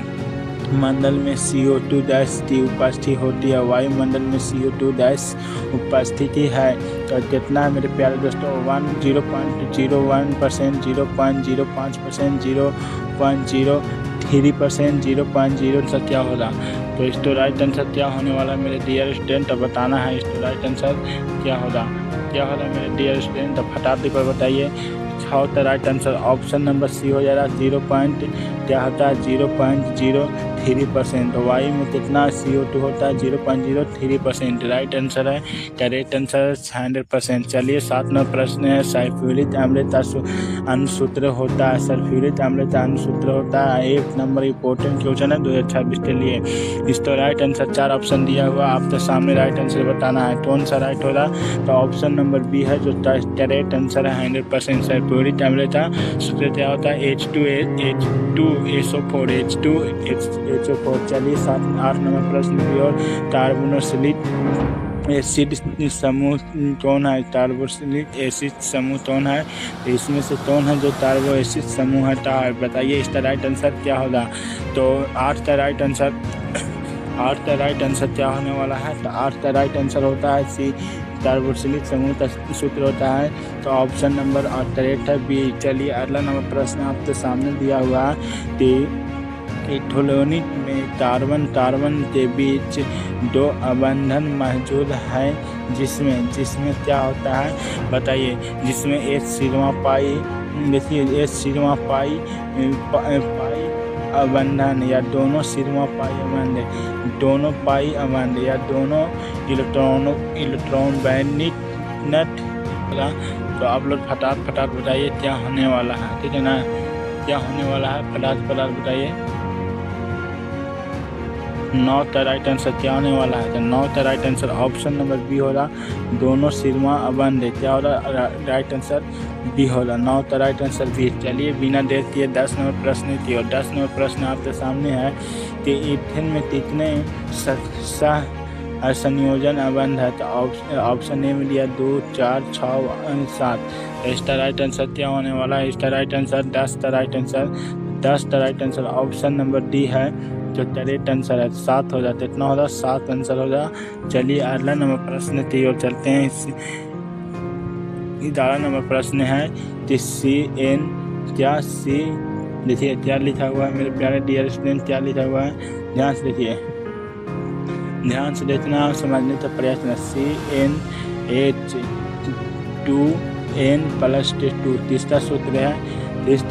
S1: मंडल में CO2 गैस की उपस्थिति होती है, वायुमंडल में CO2 गैस उपस्थिति है, तो कितना है मेरे प्यारे दोस्तों, 0.01%, 0.05%, 0.03%, 0.0 क्या होगा। तो इसका राइट आंसर क्या होने वाला है मेरे डियर स्टूडेंट, अब बताना है इसका राइट आंसर क्या होगा मेरे डियर स्टूडेंट, तो फटाफट पर बताइए। 6 का right answer option number C हो जा रहा है, 0.03%। वायु में कितना CO2 होता है, 0.03%। राइट आंसर है, करेक्ट आंसर 100%। चलिए 7 नंबर प्रश्न है सल्फ्यूरिक अम्ल का अनुसूत्र होता है, सल्फ्यूरिक अम्ल का अनुसूत्र होता है। 1 नंबर इंपॉर्टेंट क्वेश्चन है 2026 के लिए। इसका राइट आंसर 4 ऑप्शन दिया हुआ, आपके सामने राइट आंसर बताना है कौन सा राइट होगा, तो ऑप्शन नंबर बी है जो करेक्ट आंसर है 100%। सल्फ्यूरिक अम्ल का सूत्र क्या होता है, H2SO4, H2SO4। चलिए 8 नंबर प्रश्न की ओर। कार्बोक्सिलिक एसिड समूह कौन है, कार्बोक्सिलिक एसिड समूह कौन है, तो इसमें से कौन है जो कार्बो एसिड समूह है, बताइए इसका राइट आंसर क्या होगा। तो 8 का राइट आंसर क्या होने वाला है, तो 8 का राइट आंसर होता है सी, कार्बोक्सिलिक समूह का सूत्र होता है, तो ऑप्शन नंबर करेक्ट है बी। चलिए अगला नंबर प्रश्न आपके सामने दिया हुआ है कि इथेनॉल में कार्बन के बीच 2 अबंधन मौजूद है, जिसमें क्या होता है बताइए, जिसमें एक सिग्मा पाई, देखिए एक सिग्मा पाई अबंधन या दोनों सिग्मा पाई अबंध, दोनों पाई अबंध या दोनों इलेक्ट्रॉन बैनिट। तो आप लोग फटाफट बताइए क्या होने वाला है, ठीक है ना, क्या होने वाला है, फटाफट बताइए। 9 का राइट आंसर क्या होने वाला है, तो 9 का right answer option number B हो रहा, दोनों सिग्मा अबंध है। क्या हो रहा, राइट आंसर बी हो रहा, 9 का राइट आंसर बी। चलिए बिना देर किए 10 नंबर प्रश्न की और 10 नंबर प्रश्न आपके सामने है कि इथेन में कितने संयोजन अबंध है, तो ऑप्शन ए में लिया 2, 4, 6, 7। इसका राइट आंसर क्या होने वाला है, इसका राइट आंसर 10 का right answer option number D है जो करेक्ट आंसर है, 7 हो जाता है, इतना होगा 7 आंसर होगा। चलिए अगला नंबर प्रश्न की ओर चलते हैं। 11 नंबर प्रश्न है कि CN क्या सी, देखिए क्या लिखा हुआ है मेरे प्यारे डियर स्टूडेंट, क्या लिखा हुआ है, ध्यान से देखिए, ध्यान से देखना, समझने का प्रयास करना। CnH2n+2 तीसरा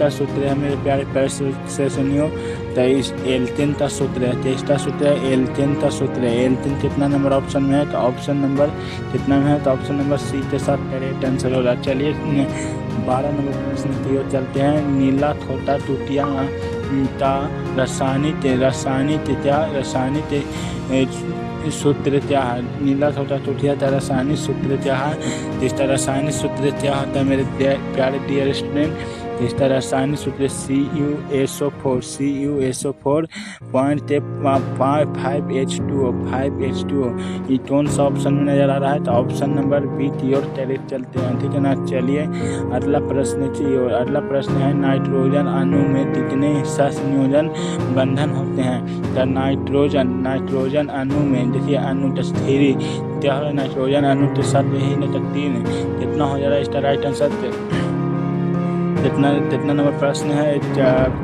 S1: सूत्र है मेरे प्यारे प्यारे से सुनियो। 23 एल्केन का सूत्र है, 23 सूत्र है एल्केन का सूत्र है। एल्केन कितना नंबर ऑप्शन में है, तो ऑप्शन नंबर कितना में है, तो ऑप्शन नंबर सी के साथ करेक्ट आंसर होगा। चलिए 12 नंबर प्रश्न की ओर चलते हैं। नीला थोटा टूटिया ता रसायनिक सूत्र क्या है? नीला छोटा टूटिया का रासायनिक सूत्र क्या है? इसका रासायनिक सूत्र क्या होता है मेरे प्यारे डियर स्टूडेंट? इसका रासायनिक सूत्र CuSO4 5H2O। ये कौन सा ऑप्शन में नजर आ रहा है? तो ऑप्शन नंबर बी की ओर चलते हैं, ठीक है ना। चलिए अगला प्रश्न की ओर। अगला प्रश्न है नाइट्रोजन अणु में कितने सहसंयोजन बंधन होते हैं? तो नाइट्रोजन अणु में देखिए अणु थ्री क्या है? नाइट्रोजन अणु के साथ यही न 3 कितना हो जा रहा है इसका राइट आंसर? कितना नंबर प्रश्न है?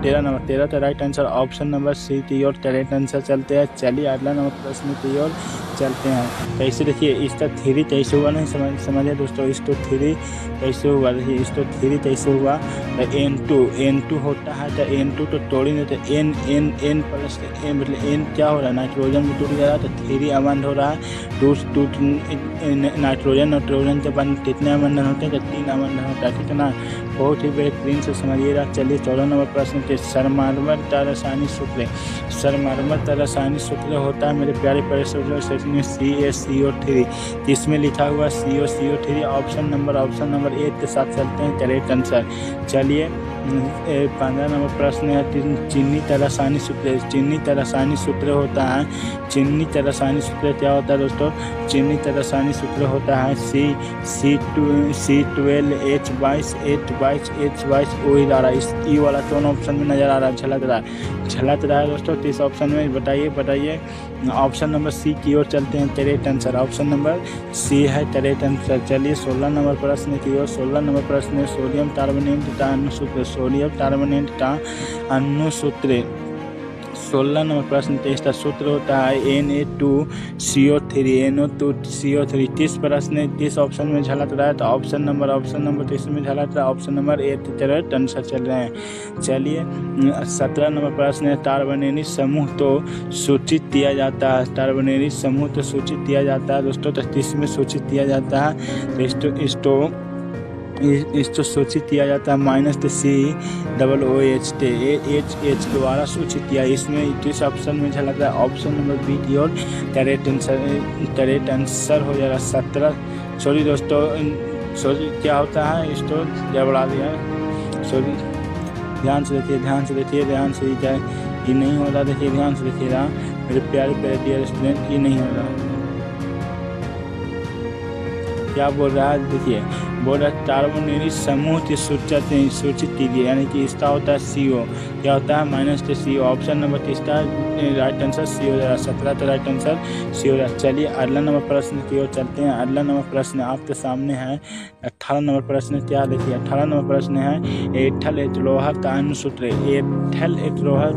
S1: 13 नंबर। 13 का right answer option number C की ओर करेक्ट आंसर चलते हैं। चलिए अगला नंबर प्रश्न की ओर चलते हैं। कैसे देखिए इसका 3 कैसे हुआ नहीं समझिए दोस्तों। इसको 3 कैसे हुआ? देखिए इसको 3 कैसे हुआ? तो N2 होता है तो N2 तो तोड़ी नहीं तो N प्लस मतलब N क्या हो रहा है? नाइट्रोजन भी टूट जा रहा है तो 3 अबंध हो रहा है। नाइट्रोजन के बंद कितने अबंधन होते हैं? तो 3 अबंधन होता है, ठीक है ना। बहुत ही बेहतरीन से समझिएगा। चलिए 14 नंबर प्रश्न के सरमार्मर का रासायनिक सूत्र। सरमार्मर का रासायनिक सूत्र होता है मेरे प्यारे में CaCO3। इसमें लिखा हुआ CO3। ऑप्शन नंबर 8 के साथ चलते हैं करेक्ट आंसर। चलिए 15 नंबर प्रश्न है चीनी का रासायनिक सूत्र। चीनी का रासायनिक सूत्र होता है चीनी का रासायनिक सूत्र क्या होता है दोस्तों? चीनी का रासायनिक सूत्र होता है C12H22 ओ ही आ रहा है। इस ई वाला कौन ऑप्शन में नजर आ रहा है? झलक रहा है दोस्तों। तो इस ऑप्शन में बताइए। ऑप्शन नंबर सी की ओर चलते हैं correct answer. Option number C है करेक्ट आंसर। चलिए 16 नंबर प्रश्न की ओर। 16 नंबर प्रश्न है सोडियम कार्बोनेट का अणुसूत्र। सोडियम कार्बोनेट का अणुसूत्र 16 नंबर प्रश्न इसका सूत्र होता है Na2CO3। NO2CO3। 30 प्रश्न 30 ऑप्शन में झलक रहा है तो ऑप्शन नंबर 30 में झलक रहा है। ऑप्शन नंबर 8 की तरह आंसर चल रहे हैं। चलिए 17 नंबर प्रश्न है कार्बोनेटिक समूह तो सूचित किया जाता है। कार्बोनेटिक समूह तो सूचित किया जाता है दोस्तों। तो 30 में सूचित किया जाता है इसको सूचित किया जाता है -COOH द्वारा सूचित किया। इसमें किस ऑप्शन में झलक रहा है? ऑप्शन नंबर बी की ओर करेक्ट आंसर हो जाएगा। 17 सॉरी दोस्तों क्या होता है? इसको गड़बड़ा दिया सॉरी। ध्यान से देखिए ये नहीं हो रहा। देखिए ध्यान से देखिएगा मेरे प्यारे डियर स्टूडेंट, ये नहीं हो रहा। क्या बोल रहा है? देखिए बोल रहा है कार्बोनेटिक समूह की सूचित कीजिए, यानी कि इसका होता है CO। क्या होता है? -CO। ऑप्शन नंबर 30 का राइट आंसर सी हो जाएगा। 17 का राइट आंसर सी हो जाएगा। चलिए अगला नंबर प्रश्न की ओर चलते हैं। अगला नंबर प्रश्न आपके सामने है 18 नंबर प्रश्न। क्या देखिए 18 नंबर प्रश्न है एथल एथलोहा का अणुसूत्र। एथल एथलोहा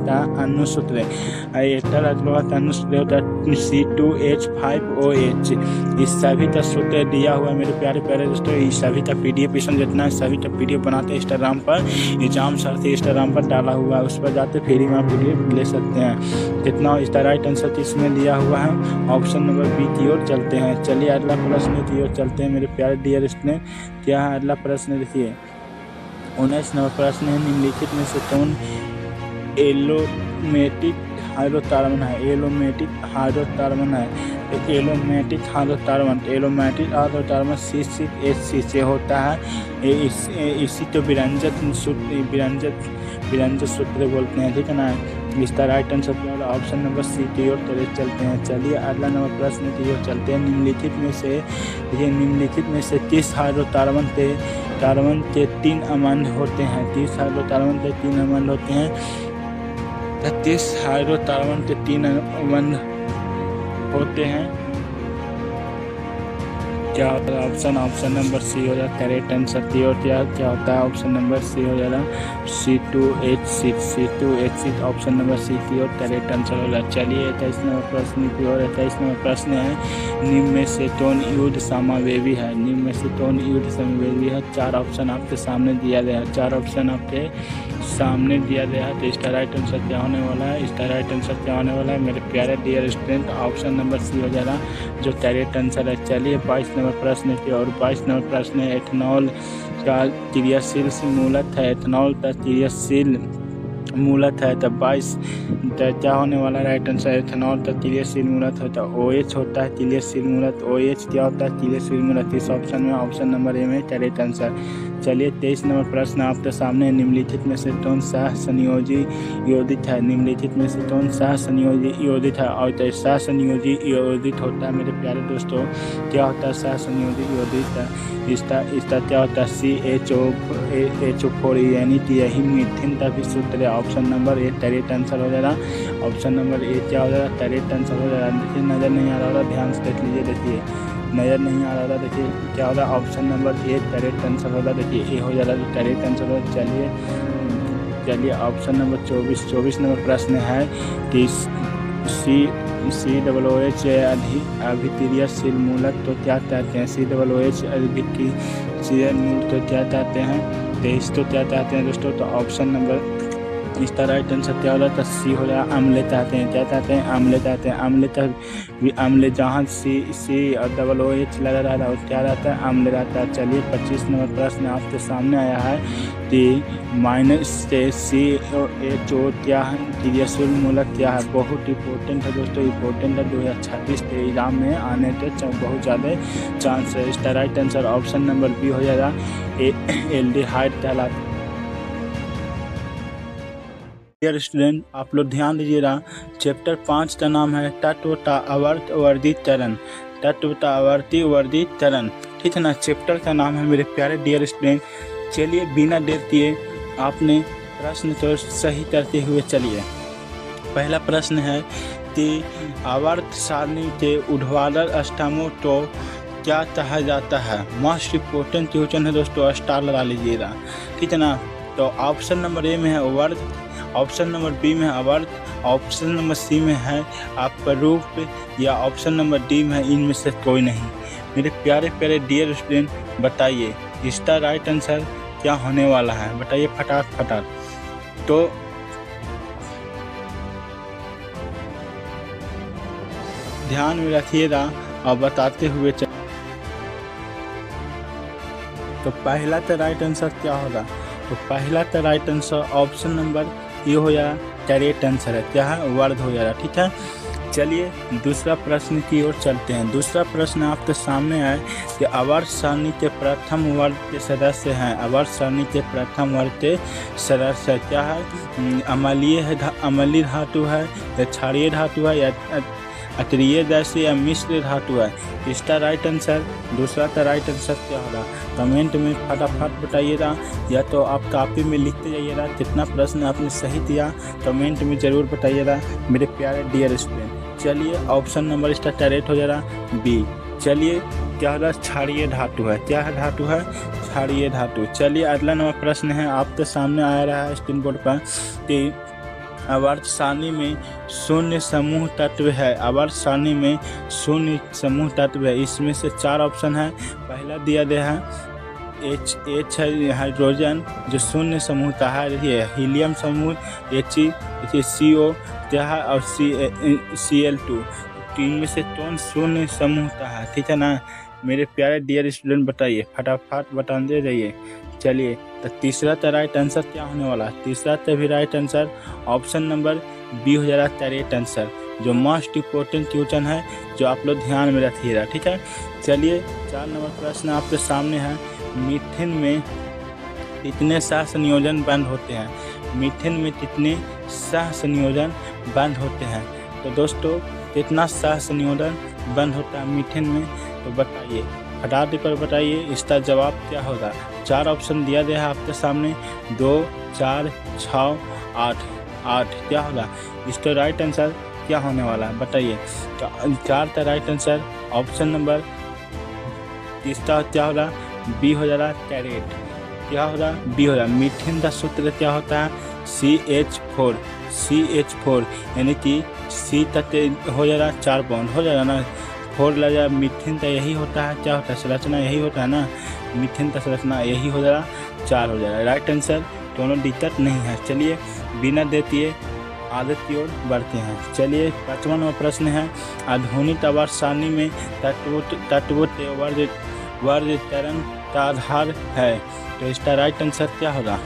S1: का अणुसूत्र होता है C2H5OH। इस सभी का सूत्र दिया हुआ है मेरे प्यारे दोस्तों। इस सभी का PDF जितना है सभी का PDF बनाते हैं इंस्टाग्राम पर। एग्जाम सर से इंस्टाग्राम पर डाला हुआ है, उस पर जाते फ्री में आप PDF ले सकते हैं। कितना इसका राइट आंसर इसमें दिया हुआ है। ऑप्शन नंबर बी की ओर चलते हैं। चलिए अगला प्रश्न की ओर चलते हैं मेरे प्यारे डियर स्टूडेंट। क्या है अगला प्रश्न? देखिए 19 नंबर प्रश्न है निम्नलिखित में से कौन एरोमेटिक हाइड्रोकार्बन है? एरोमेटिक हाइड्रोकार्बन C6H6 से होता है। इसी तो विरंजक सूत्र बोलते हैं, ठीक है ना। इसका राइट आंसर क्या होगा? ऑप्शन नंबर सी की ओर चलते हैं। चलिए अगला नंबर प्रश्न की ओर चलते हैं। निम्नलिखित में से किस हाइड्रोकार्बन के 3 अम्ल होते हैं? 30 हाइड्रोकार्बन के 3 अम्ल होते हैं। 30 हाइड्रोकार्बन के 3 अम्ल होते हैं। क्या होता है? ऑप्शन नंबर सी हो जाता है करेक्ट आंसर की ओर। क्या होता है? ऑप्शन नंबर सी हो जाएगा C2H6। ऑप्शन नंबर सी की ओर करेक्ट आंसर होगा। चलिए 21 नंबर प्रश्न की ओर। 21 नंबर प्रश्न है निम्न में से कौन युद्ध समावेवी है? निम्न में से कौन युद्ध समावेवी है? 4 ऑप्शन आपके सामने दिया गया है। 4 ऑप्शन आपके सामने दिया गया है। तो इसका राइट आंसर क्या होने वाला है? इसका राइट आंसर क्या होने वाला है मेरे प्यारे dear student? Option number C हो जाएगा जो करेक्ट आंसर है। चलिए 22 नंबर प्रश्न की और 22 नंबर प्रश्न है एथेनॉल का क्रियाशील मूलत है एथेनॉल का क्रियाशील मूलत है। तब 22 क्या होने वाला राइट आंसर एथेनॉल का क्रियाशील मूलत होता है OH होता है क्रियाशील मूलत। OH क्या होता है क्रियाशील मूलत। इस ऑप्शन में ऑप्शन नंबर ए में करेक्ट आंसर। चलिए 23 नंबर प्रश्न आपके सामने निम्नलिखित में से कौन सा संयोजी योजित है। निम्नलिखित में से कौन सा संयोजी योजित है। और सह संयोजी योजित होता है मेरे प्यारे दोस्तों क्या होता है सह संयोजी योजित। इसका क्या होता है CHO4 यानी कि यही मीथेन का भी सूत्र है। Option number A correct answer हो जाएगा। ऑप्शन नंबर ए क्या हो जाएगा करेक्ट आंसर हो जाएगा। देखिए नज़र नहीं आ रहा होगा ध्यान से देख लीजिए। देखिए नज़र नहीं आ रहा होगा देखिए क्या होगा option number A correct answer होगा। देखिए ए हो जाएगा जो करेक्ट आंसर होगा। चलिए ऑप्शन नंबर 24 नंबर प्रश्न है कि COOH अभिक्रियाशील मूलक तो क्या कहते हैं। COOH अभिक्रियाशील मूलक तो क्या कहते हैं। 23 तो क्या कहते हैं दोस्तों। तो ऑप्शन नंबर इसका राइट आंसर क्या हो जाता है सी हो जाएगा अम्ल कहते हैं। क्या कहते हैं अम्ल कहते हैं। अम्ल जहाँ सी और OOH लगा रहता है वो क्या रहता है अम्ल रहता है। चलिए 25 नंबर प्रश्न आपके सामने आया है कि माइनस से COHO क्या है क्रियाशील मूलक क्या है। बहुत इंपॉर्टेंट है दोस्तों इंपॉर्टेंट है 2026 के एग्जाम में आने के बहुत ज़्यादा चांस है। इसका right answer option number B हो जाएगा एल्डिहाइड कहलाता है। डियर स्टूडेंट आप लोग ध्यान दीजिएगा चैप्टर 5 का नाम है तत्वता आवर्त वर्गीकरण। तत्वता आवर्ती वर्गीकरण ठीक है ना चैप्टर का नाम है मेरे प्यारे डियर स्टूडेंट। चलिए बिना देर किए आपने प्रश्न तो सही करते हुए चलिए। पहला प्रश्न है कि आवर्त सारणी के ऊर्ध्वाधर स्तंभों को क्या कहा जाता है। मोस्ट इम्पोर्टेंट क्वेश्चन है दोस्तों स्टार लगा लीजिएगा ठीक है ना। तो ऑप्शन नंबर ए में है वर्ग, ऑप्शन नंबर बी में है अवर्त, ऑप्शन नंबर सी में है अपरूप या ऑप्शन नंबर डी में है इनमें से कोई नहीं। मेरे प्यारे प्यारे डियर स्टूडेंट बताइए इसका राइट आंसर क्या होने वाला है बताइए फटाफट। तो ध्यान में रखिएगा और बताते हुए तो पहला तो राइट आंसर क्या होगा। तो पहला तो राइट आंसर ऑप्शन नंबर ये हो जाएगा करेक्ट आंसर है क्या है वर्ग हो जाएगा ठीक है। चलिए दूसरा प्रश्न की ओर चलते हैं। दूसरा प्रश्न आपके सामने है कि आवर्त सारणी के प्रथम वर्ग के सदस्य हैं। आवर्त सारणी के प्रथम वर्ग के सदस्य क्या है अम्लीय धातु है या क्षारीय धातु है या अतरीय जैसे या मिश्र धातु है। इसका राइट आंसर दूसरा का राइट आंसर क्या होगा कमेंट में फटाफट बताइएगा या तो आप कॉपी में लिखते जाइएगा कितना प्रश्न आपने सही दिया कमेंट में ज़रूर बताइएगा मेरे प्यारे डियर स्टूडेंट। चलिए ऑप्शन नंबर इसका करेक्ट हो जाएगा बी। चलिए क्या होगा क्षारीय धातु है क्या है धातु है क्षारीय धातु। चलिए अगला नंबर प्रश्न है आपके सामने आ रहा है स्क्रीन बोर्ड पर कि आवर्त सारणी में शून्य समूह तत्व है। आवर्त सारणी में शून्य समूह तत्व है। इसमें से 4 ऑप्शन है। पहला दिया गया है H है हाइड्रोजन जो शून्य समूह का है। देखिए हीलियम समूह He CO क्या है और Cl2 तीन में से कौन शून्य समूह का है ठीक है ना। मेरे प्यारे डियर स्टूडेंट बताइए फटाफट बताते जाइए। चलिए तो तीसरा का राइट आंसर क्या होने वाला है। तीसरा का भी right answer option number B हो जाएगा करेक्ट आंसर जो मोस्ट इम्पोर्टेंट क्वेश्चन है जो आप लोग ध्यान में रखिएगा ठीक है। चलिए 4 नंबर प्रश्न आपके सामने है मीथेन में कितने सह संयोजन बंद होते हैं। मीथेन में कितने सह संयोजन बंद होते हैं। तो दोस्तों कितना सह संयोजन बंद होता है मीथेन में तो बताइए फटाफट कर बताइए इसका जवाब क्या होगा। 4 ऑप्शन दिया गया है आपके सामने 2 4 6 8 क्या होगा। इसका राइट आंसर क्या होने वाला है बताइए। 4 का राइट आंसर ऑप्शन नंबर इसका क्या होगा बी हो जाएगा करेक्ट क्या होगा बी हो जाएगा। मीथेन का सूत्र क्या होता है CH4 यानी कि सी तक हो जाएगा 4 बॉन्ड हो जाएगा ना 4 लग जाएगा। मीथेन का यही होता है क्या होता है संरचना यही होता है ना। मीथेन का संरचना यही हो जाएगा 4 हो जाएगा। राइट आंसर दोनों दिक्कत नहीं है। चलिए बिना देती आदत की ओर बढ़ते हैं। चलिए 5वां नंबर प्रश्न है आधुनिक आवर्त सारणी में तत्वों वर्गीकरण आधार है। तो इसका राइट आंसर क्या होगा?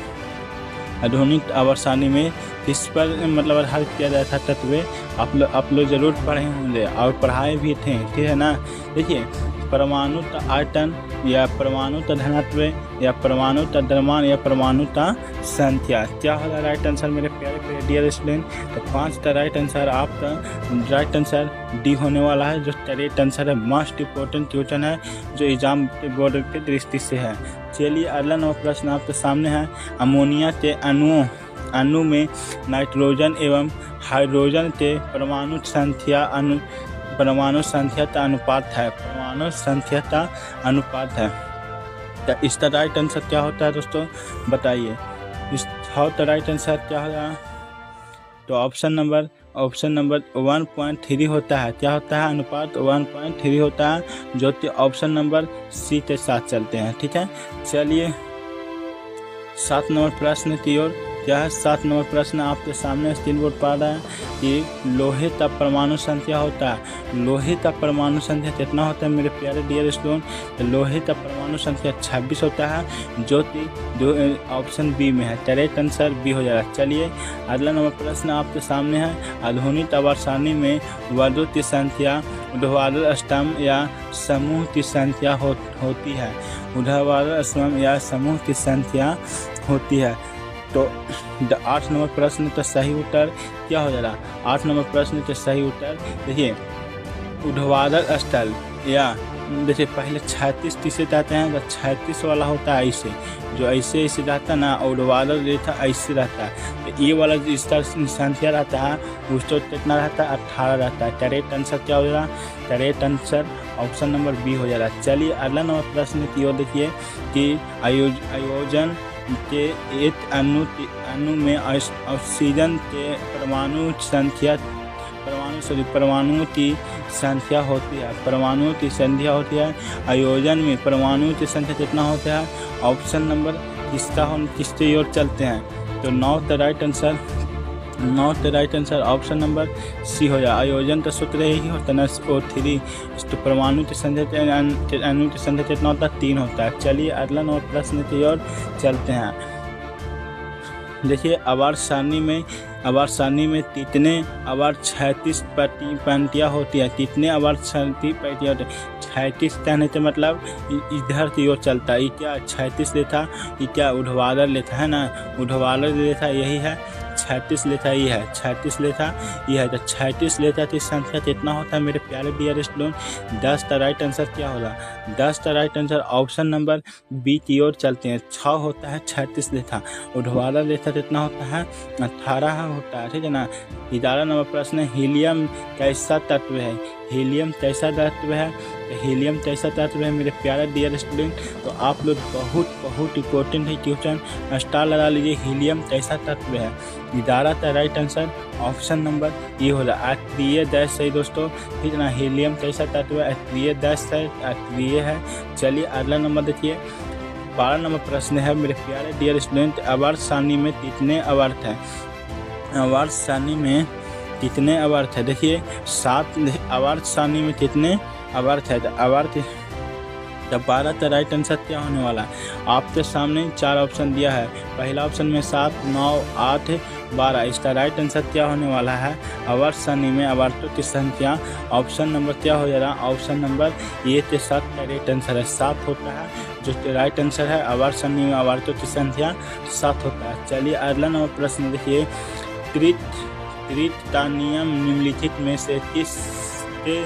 S1: आधुनिक आवर्त सारणी में किस पर मतलब आधारित किया गया था तत्व? आप लोग जरूर पढ़े होंगे और पढ़ाए भी थे, ठीक है ना। देखिए, परमाणु का आयतन या परमाणु का घनत्व या परमाणु का द्रव्यमान या परमाणु का संख्या, क्या होगा राइट आंसर मेरे प्यारे प्यारे डियर स्टूडेंट? तो 5 का राइट आंसर आपका राइट आंसर डी होने वाला है, जो करेक्ट आंसर है। मोस्ट इम्पोर्टेंट क्वेश्चन है जो एग्जाम के बोर्ड की दृष्टि से है। चलिए अगला 9 प्रश्न आपके सामने है। अमोनिया के अणु में नाइट्रोजन एवं हाइड्रोजन के परमाणु संख्या का अनुपात है। परमाणु संख्या का अनुपात है। तो इसका राइट आंसर क्या होता है दोस्तों, बताइए। इसका राइट आंसर क्या होगा? तो ऑप्शन नंबर 1.3 होता है। क्या होता है? अनुपात 1.3 होता है, जो कि ऑप्शन नंबर सी के साथ चलते हैं, ठीक है। चलिए 7 नंबर प्रश्न की ओर। क्या है 7 नंबर प्रश्न? आपके सामने स्क्रीन बोर्ड पा रहा है कि लोहे का परमाणु संख्या होता है। लोहे का परमाणु संख्या कितना होता है मेरे प्यारे डियर स्टूडेंट? तो लोहे का परमाणु संख्या 26 होता है, जो कि ऑप्शन बी में है। करेक्ट आंसर बी हो जाएगा। चलिए अगला नंबर प्रश्न आपके सामने है। आधुनिक आवर्त सारणी में वर्गों की संख्या ऊर्ध्वाधर स्तंभ या समूह की संख्या होती है। ऊर्ध्वाधर स्तंभ या समूह की संख्या होती है। तो 8 नंबर प्रश्न का सही उत्तर क्या हो जाएगा? 8 नंबर प्रश्न का सही उत्तर देखिए, ऊर्ध्वाधर स्तंभ या जैसे पहले 36 किसे जाते हैं, तो 36 वाला होता है ऐसे, जो ऐसे रहता है ना, ऊर्ध्वाधर रेखा ऐसे रहता है। तो ये वाला इसका संख्या रहता है, उसको कितना रहता है? 18 रहता है। करेक्ट आंसर क्या हो जाएगा? Correct answer option number B हो जाएगा। चलिए अगला नंबर प्रश्न की ओर देखिए कि आयोजन के एक अणु में ऑक्सीजन के परमाणु की संख्या होती है। परमाणुओं की संख्या होती है। आयोजन में परमाणुओं की संख्या कितना होता है? ऑप्शन नंबर किसके ओर चलते हैं? तो 9 का right answer option number C हो जाए। आयोजन का सूत्र यही होता है ना, O3। तो परमाणु की संख्या अणु की संख्या कितना होता है? 3 होता है। चलिए अगला नंबर प्रश्न की ओर चलते हैं। देखिए आवर्त सारणी में कितने आवर्त 36 पंक्तियाँ होती है। कितने आवर्त 36 पंक्तियाँ होती है? 36 कहने के मतलब इधर की ओर चलता है। ये क्या 36 लेता? ये क्या ऊर्ध्वाधर लेता है ना, ऊर्ध्वाधर लेता यही है। 36 लेता ये है, 36 लेता ये है। तो 36 लेता की संख्या कितना होता है मेरे प्यारे डियर स्टूडेंट? 10 का राइट आंसर क्या होगा? 10 का right answer option number B की ओर चलते हैं। 6 होता है 36 लेता। ऊर्ध्वाधर लेता कितना होता है? 18 होता है, ठीक है ना। 11 नंबर प्रश्न, हीलियम कैसा तत्व है? हीलियम कैसा तत्व है? हीलियम कैसा तत्व है मेरे प्यारे डियर स्टूडेंट? तो आप लोग बहुत इम्पोर्टेंट है क्वेश्चन, स्टार लगा लीजिए। हीलियम कैसा तत्व है? 11 का राइट आंसर ऑप्शन नंबर ये हो रहा है अक्रिय गैस सही दोस्तों, ठीक है ना। हीलियम कैसा तत्व है? अक्रिय गैस है, अक्रिय है। चलिए अगला नंबर देखिए। 12 नंबर प्रश्न है मेरे प्यारे डियर स्टूडेंट। आवर्त सारणी में कितने आवर्त है? आवर्त सारणी में कितने आवर्त है? देखिए 7 आवर्त सारणी में कितने आवर्त है? आवर्त 12 का राइट आंसर क्या होने वाला है? आपके सामने 4 ऑप्शन दिया है। पहला ऑप्शन में 7, 9, 8, 12। इसका राइट आंसर क्या होने वाला है? आवर्त सारणी में आवर्तों की संख्या ऑप्शन नंबर क्या हो जाएगा? ऑप्शन नंबर ए के साथ करेक्ट आंसर है 7 होता है, जो राइट आंसर है। आवर्त सारणी में आवर्तों की संख्या 7 होता है। चलिए अगला नंबर प्रश्न देखिए। त्रित का नियम निम्नलिखित में से किसके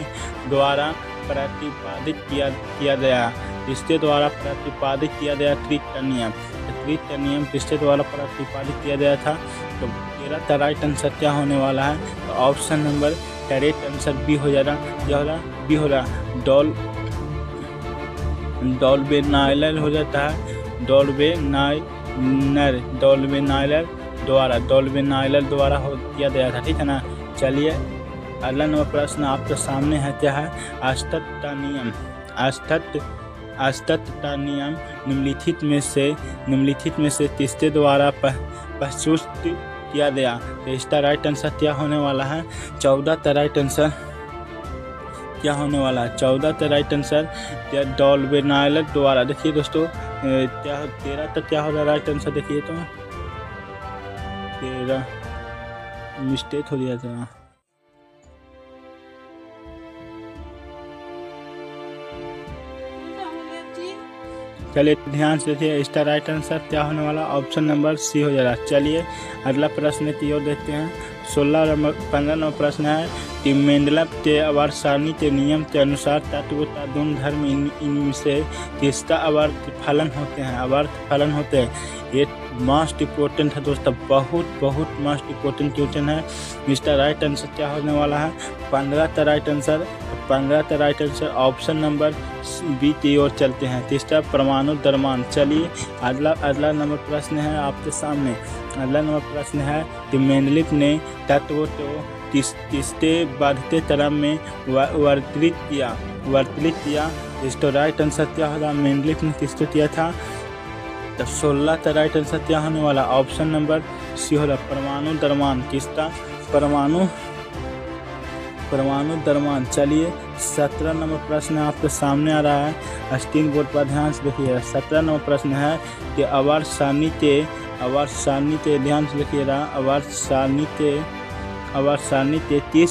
S1: द्वारा प्रतिपादित किया गया? किसके द्वारा प्रतिपादित किया गया त्रित का नियम? त्रित का नियम किसके द्वारा प्रतिपादित किया गया था? तो 13 का राइट आंसर क्या होने वाला है? तो option number correct answer B हो जाएगा। क्या हो रहा? बी हो रहा। डॉल्बेनाइलर हो जाता है। डॉल्बेनाइलर द्वारा हो किया गया था, ठीक है ना। चलिए अगला नंबर प्रश्न आपके सामने है। क्या है? आस्टत का नियम निम्नलिखित में से किसके द्वारा प्रस्तुत किया गया? तो इसका राइट आंसर क्या होने वाला है? 14 का राइट आंसर क्या होने वाला है 14 का राइट आंसर डॉल्बेनाइलर द्वारा। देखिए दोस्तों 13 तक क्या होगा राइट आंसर, देखिए तो 13 मिस्टेक हो गया था। चलिए ध्यान से देखिए, इसका राइट आंसर क्या होने वाला, ऑप्शन नंबर सी हो जाएगा। चलिए अगला प्रश्न की ओर देखते हैं। 15 नंबर प्रश्न है कि मेंडल के आवर्त सारणी के नियम के अनुसार तत्व का गुणधर्म इनमें से किसका आवर्त फलन होते हैं, आवर्त फलन होते हैं। ये मोस्ट इम्पोर्टेंट है दोस्तों, बहुत मोस्ट इम्पोर्टेंट क्वेश्चन है। इसका राइट आंसर क्या होने वाला है 15 का राइट आंसर, 15 का right answer option number B की ओर चलते हैं। तीसरा परमाणु द्रव्यमान। चलिए अगला नंबर प्रश्न है आपके सामने। अगला नंबर प्रश्न है कि मेंडलीफ ने तत्व को किसके बढ़ते क्रम में वर्गीकृत किया। इसका राइट आंसर क्या होगा, मेंडलीफ ने किसको किया था। तो 16 का राइट आंसर क्या होने वाला, ऑप्शन नंबर सी होगा परमाणु द्रव्यमान। किसका, परमाणु द्रव्यमान। चलिए 17 नंबर प्रश्न आपके सामने आ रहा है, स्क्रीन बोर्ड पर ध्यान से देखिए। 17 नंबर प्रश्न है कि आवर्त सारणी के ध्यान से देखिएगा, आवर्त सारणी के किस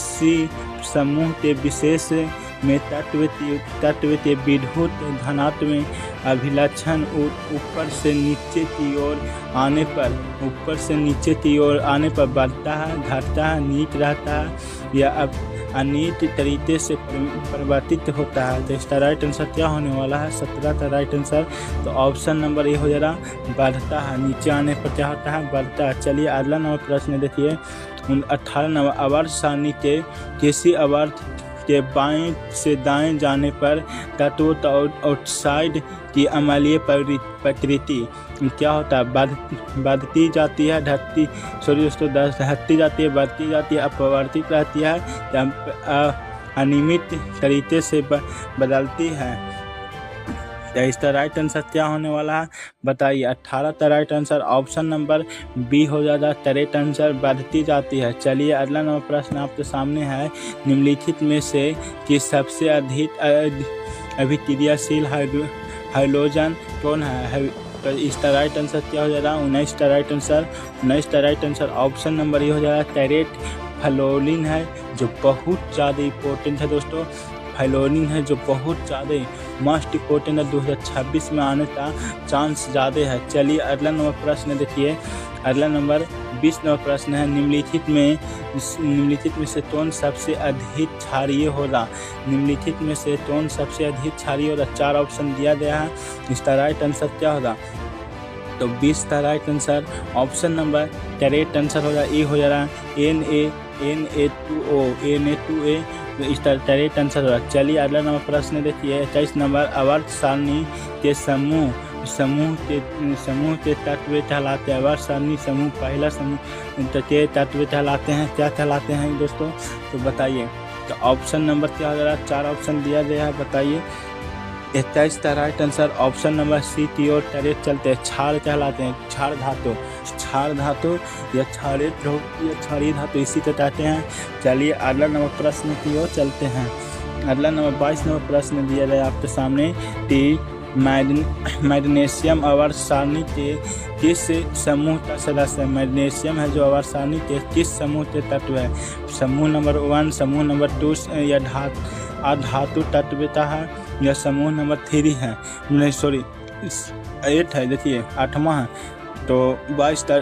S1: समूह के विशेष में तत्व के विद्युत धनात्मक अभिलक्षण ऊपर से नीचे की ओर आने पर बढ़ता है, घटता है, नीट रहता है या अनियत तरीके से परिवर्तित होता है। तो इसका राइट आंसर क्या होने वाला है 17 का राइट आंसर, तो ऑप्शन नंबर ए हो जाएगा बढ़ता है, नीचे आने पर क्या होता है, बढ़ता है। चलिए अगला नंबर प्रश्न देखिए। 18 नंबर आवर्त सारणी के किसी आवर्त के बाएं से दाएं जाने पर तत्व आउटसाइड की अम्लीय प्रकृति क्या होता है, बढ़ती जाती है, घटती जाती है, बढ़ती जाती है, अपरिवर्तित रहती है, अनियमित तरीके से बदलती है। तो इसका राइट आंसर क्या होने वाला है बताइए। 18 का right answer option number B हो जाएगा, करेक्ट आंसर बढ़ती जाती है। चलिए अगला नंबर प्रश्न आपके सामने है, निम्नलिखित में से कि सबसे अधिक अभिक्रियाशील हाइड्रोजन कौन है। तो इसका राइट आंसर क्या हो जाएगा 19 का राइट आंसर ऑप्शन नंबर ये हो जाएगा करेक्ट फ्लोरीन है, जो बहुत ज़्यादा इम्पोर्टेंट है दोस्तों। फ्लोरीन है जो बहुत ज़्यादा मोस्ट इम्पोर्टेंट है, 2026 में आने का चांस ज़्यादा है। चलिए अगला नंबर प्रश्न देखिए। अगला नंबर 20 नंबर प्रश्न है, निम्नलिखित में से कौन सबसे अधिक क्षारीय होगा। निम्नलिखित में से कौन सबसे अधिक क्षारीय होगा, 4 ऑप्शन दिया गया है। इसका राइट आंसर क्या होगा, तो 20 का right answer option number correct answer होगा ए हो जा रहा है Na2O इसका करेक्ट आंसर होगा। चलिए अगला नंबर प्रश्न देखिए। 21 नंबर आवर्त सारणी के समूह के तत्व कहलाते हैं। आवर्त सारणी समूह पहला समूह के तत्व कहलाते हैं, क्या कहलाते हैं दोस्तों, तो बताइए। तो ऑप्शन नंबर क्या हो रहा है, 4 ऑप्शन दिया गया है, बताइए। 21 का right answer option number C की ओर करेक्ट चलते हैं, क्षार कहलाते हैं। क्षार धातु या क्षारीय धातु इसी को कहते हैं। चलिए अगला नंबर प्रश्न की ओर चलते हैं। अगला नंबर 22 नंबर प्रश्न दिया गया आपके सामने कि मैग्नीशियम आवर्त सारणी के किस समूह का सदस्य है। मैग्नीशियम है जो आवर्त सारणी के किस समूह के तत्व है। समूह नंबर 1, समूह नंबर 2 या धातु तत्वता है, या समूह नंबर 3 है, नहीं सॉरी 8 है, देखिए 8वां है। तो 22 का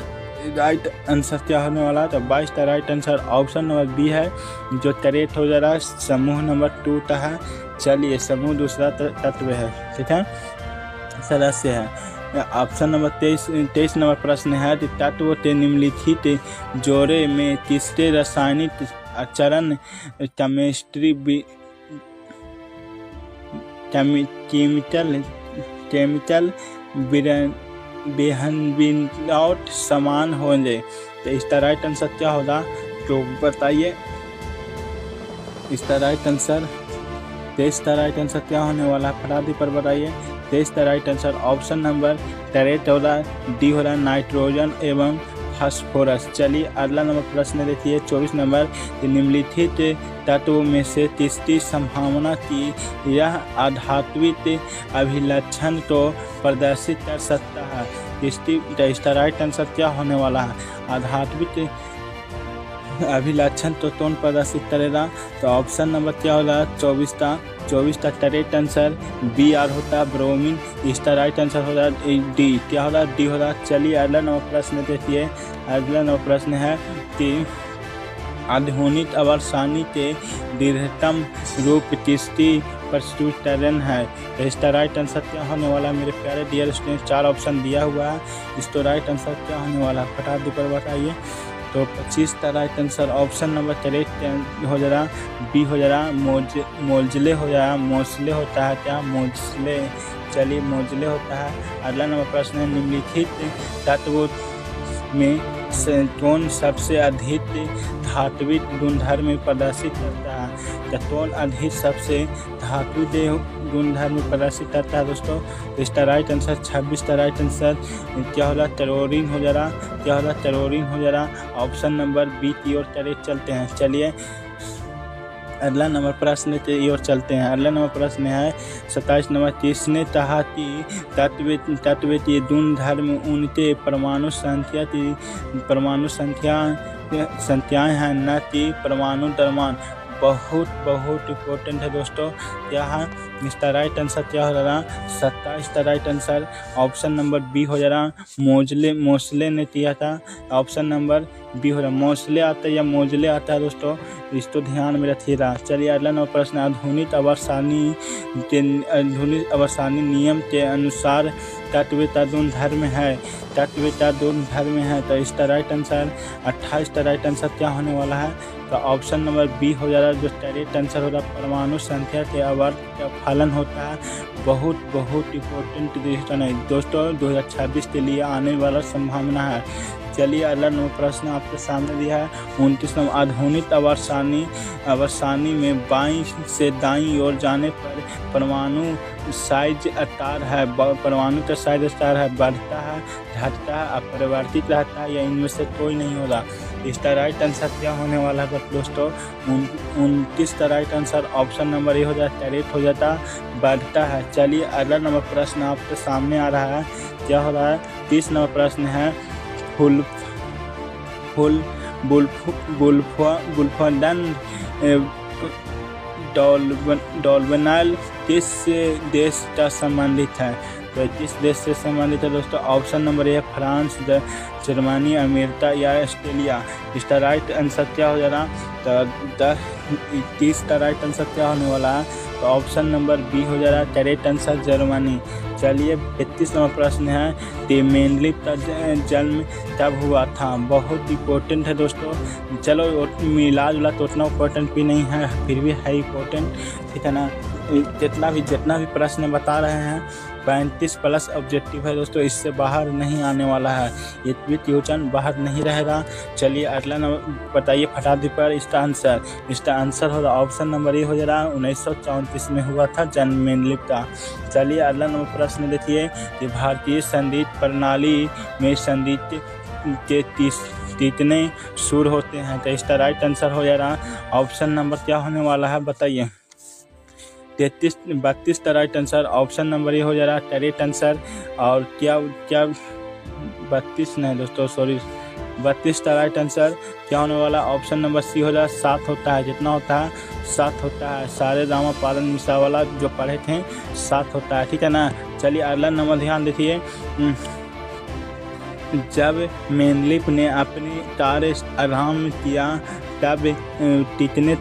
S1: राइट आंसर क्या होने वाला है, तो 22 का right answer option number B है, जो करेक्ट हो जा रहा है, समूह नंबर 2 का है। चलिए समूह दूसरा तत्व है, ठीक है, सदस्य है। ऑप्शन नंबर 23 नंबर प्रश्न है कि तत्व के निम्नलिखित जोड़े में किसके रासायनिक आचरण केमिकल बेहनबिनआउट समान होंगे। तो इसका राइट आंसर क्या होगा, तो बताइए। इसका राइट आंसर 23 का राइट आंसर क्या होने वाला है, फटाफट पर बताइए। 23 का right answer option number correct हो रहा है, डी हो रहा है, नाइट्रोजन एवं फास्फोरस। चलिए अगला नंबर प्रश्न देखिए 24 नंबर, निम्नलिखित तत्वों में से किसकी संभावना की यह आधात्विक अभिलक्षण को प्रदर्शित कर सकता है? इसका राइट आंसर क्या होने वाला है? आधात्विक अभिलक्षण तो कौन प्रदर्शित करेगा? तो ऑप्शन नंबर क्या होगा? 24 का करेक्ट आंसर बी आर होता है, ब्रोमीन। इसका राइट आंसर होगा डी। क्या होगा? डी होगा। चलिए अगला नंबर प्रश्न देखिए। अगला नंबर प्रश्न है कि आधुनिक अवर्सानी के दीर्घतम रूप किसकी प्रस्तुतिकरण है? तो इसका राइट आंसर क्या होने वाला है मेरे प्यारे डियर स्टूडेंट? 4 ऑप्शन दिया हुआ है, इसका राइट आंसर क्या होने वाला है फटाफट पर बताइए। तो 25 का right answer option number correct हो जा रहा, बी हो जा रहा, मोजले हो जा रहा, मोसले होता है क्या? मोजले। चलिए मोजले होता है। अगला नंबर प्रश्न है, निम्नलिखित तत्वों में से कौन सबसे अधिक धात्विक गुणधर्म प्रदर्शित करता है? तो कौन अधिक सबसे धात्विक गुणधर्म प्रदर्शित करता है दोस्तों? तो इसका राइट आंसर 26 का राइट आंसर क्या हो रहा? टेरोरिन हो जा रहा। क्या हो रहा? टेरोरिन हो जा रहा। ऑप्शन नंबर बी की ओर करेक्ट चलते हैं। चलिए अगला नंबर प्रश्न की ओर चलते हैं। अगला नंबर प्रश्न है 27 नंबर, किसने कहा कि तत्व की गुणधर्म उनके परमाणु संख्याएं हैं, न कि परमाणु द्रव्यमान? बहुत इंपॉर्टेंट है दोस्तों। क्या है इसका राइट आंसर? क्या हो रहा? 27 का right answer option number B हो जा रहा, मोसले ने किया था। ऑप्शन नंबर बी हो रहा, मोसले आता है या मोजले आता है दोस्तों, इसको ध्यान में रखिएगा। चलिए अगला नंबर प्रश्न, आधुनिक अवर्सानी नियम के अनुसार तत्व का गुणधर्म है। तो इसका राइट आंसर 28 का राइट आंसर क्या होने वाला है? तो ऑप्शन नंबर बी हो जा रहा है, जो करेक्ट आंसर हो रहा है परमाणु संख्या के आवर्त का फलन होता है। बहुत इंपॉर्टेंट क्वेश्चन है दोस्तों, 2026 के लिए आने वाला संभावना है। चलिए अगला नंबर प्रश्न आपके सामने दिया है 29 नंबर, आधुनिक अवर्सानी में बाईं से दाईं ओर जाने पर परमाणु साइज आकार है, परमाणु का साइज आकार है, बढ़ता है, घटता है, अपरिवर्तित रहता है, या इनमें से कोई नहीं होगा? इसका राइट आंसर क्या होने वाला है दोस्तों? 29 का राइट आंसर ऑप्शन नंबर ए हो जाता, करेक्ट हो जाता, बढ़ता है। चलिए अगला नंबर प्रश्न आपके सामने आ रहा है, क्या हो रहा है? 30 नंबर प्रश्न है, बुल्फडन डॉल्फिनल किस देश का संबंधित है? तो किस देश से संबंधित है दोस्तों? ऑप्शन नंबर ए फ्रांस, जर्मनी, अमेरिका या ऑस्ट्रेलिया। इसका राइट आंसर क्या हो जा रहा? तो 30 का राइट आंसर क्या होने वाला है? तो ऑप्शन नंबर बी हो जा रहा है, करेक्ट आंसर जर्मनी। चलिए 32 नंबर प्रश्न है, कि मेंडलीव का जन्म कब हुआ था? बहुत इंपॉर्टेंट है दोस्तों। चलो मिला जुला तो उतना इम्पोर्टेंट भी नहीं है, फिर भी है इम्पोर्टेंट, ठीक है ना? जितना भी प्रश्न बता रहे हैं 35 प्लस ऑब्जेक्टिव है दोस्तों, इससे बाहर नहीं आने वाला है, ये भी क्वेश्चन बाहर नहीं रहेगा। चलिए अगला नंबर बताइए फटाफट पर इसका आंसर होगा ऑप्शन नंबर ए हो जा रहा है, 1934 में हुआ था जन्म मेंडलीव का। चलिए अगला नंबर प्रश्न देखिए कि भारतीय संगीत प्रणाली में संगीत के कितने सुर होते हैं? तो इसका राइट आंसर हो जा रहा ऑप्शन नंबर क्या होने वाला है बताइए? 32 का राइट आंसर ऑप्शन नंबर ये हो जा रहा है, करेक्ट आंसर। और क्या 32 नहीं दोस्तों, सॉरी, 32 का राइट आंसर क्या होने वाला? ऑप्शन नंबर सी हो जा रहा, 7 होता है। जितना होता है 7 होता है, सारे दामा पालन मिश्रा वाला जो पढ़े थे 7 होता है, ठीक है ना? चलिए अगला नंबर ध्यान देखिए, जब मेंडलीव ने अपनी कार्य आरंभ किया तब कितने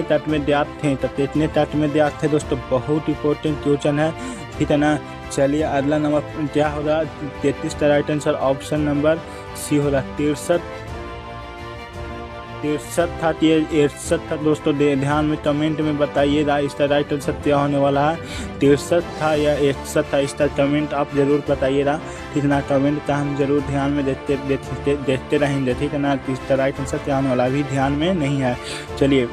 S1: तत्व में ज्ञात थे? तो कितने तत्व में ज्ञात थे दोस्तों? बहुत इंपॉर्टेंट क्वेश्चन है, ठीक है ना? चलिए अगला नंबर क्या होगा? 33 का right answer option number C होगा, 63 था, 63 था दोस्तों। ध्यान में कमेंट में बताइएगा इसका राइट आंसर क्या होने वाला है, 63 था या 61 था? इसका कमेंट आप जरूर बताइएगा, ठीक है ना? कमेंट का हम जरूर ध्यान में देखते रहेंगे, ठीक है ना? इसका राइट आंसर क्या होने वाला अभी ध्यान में नहीं है। चलिए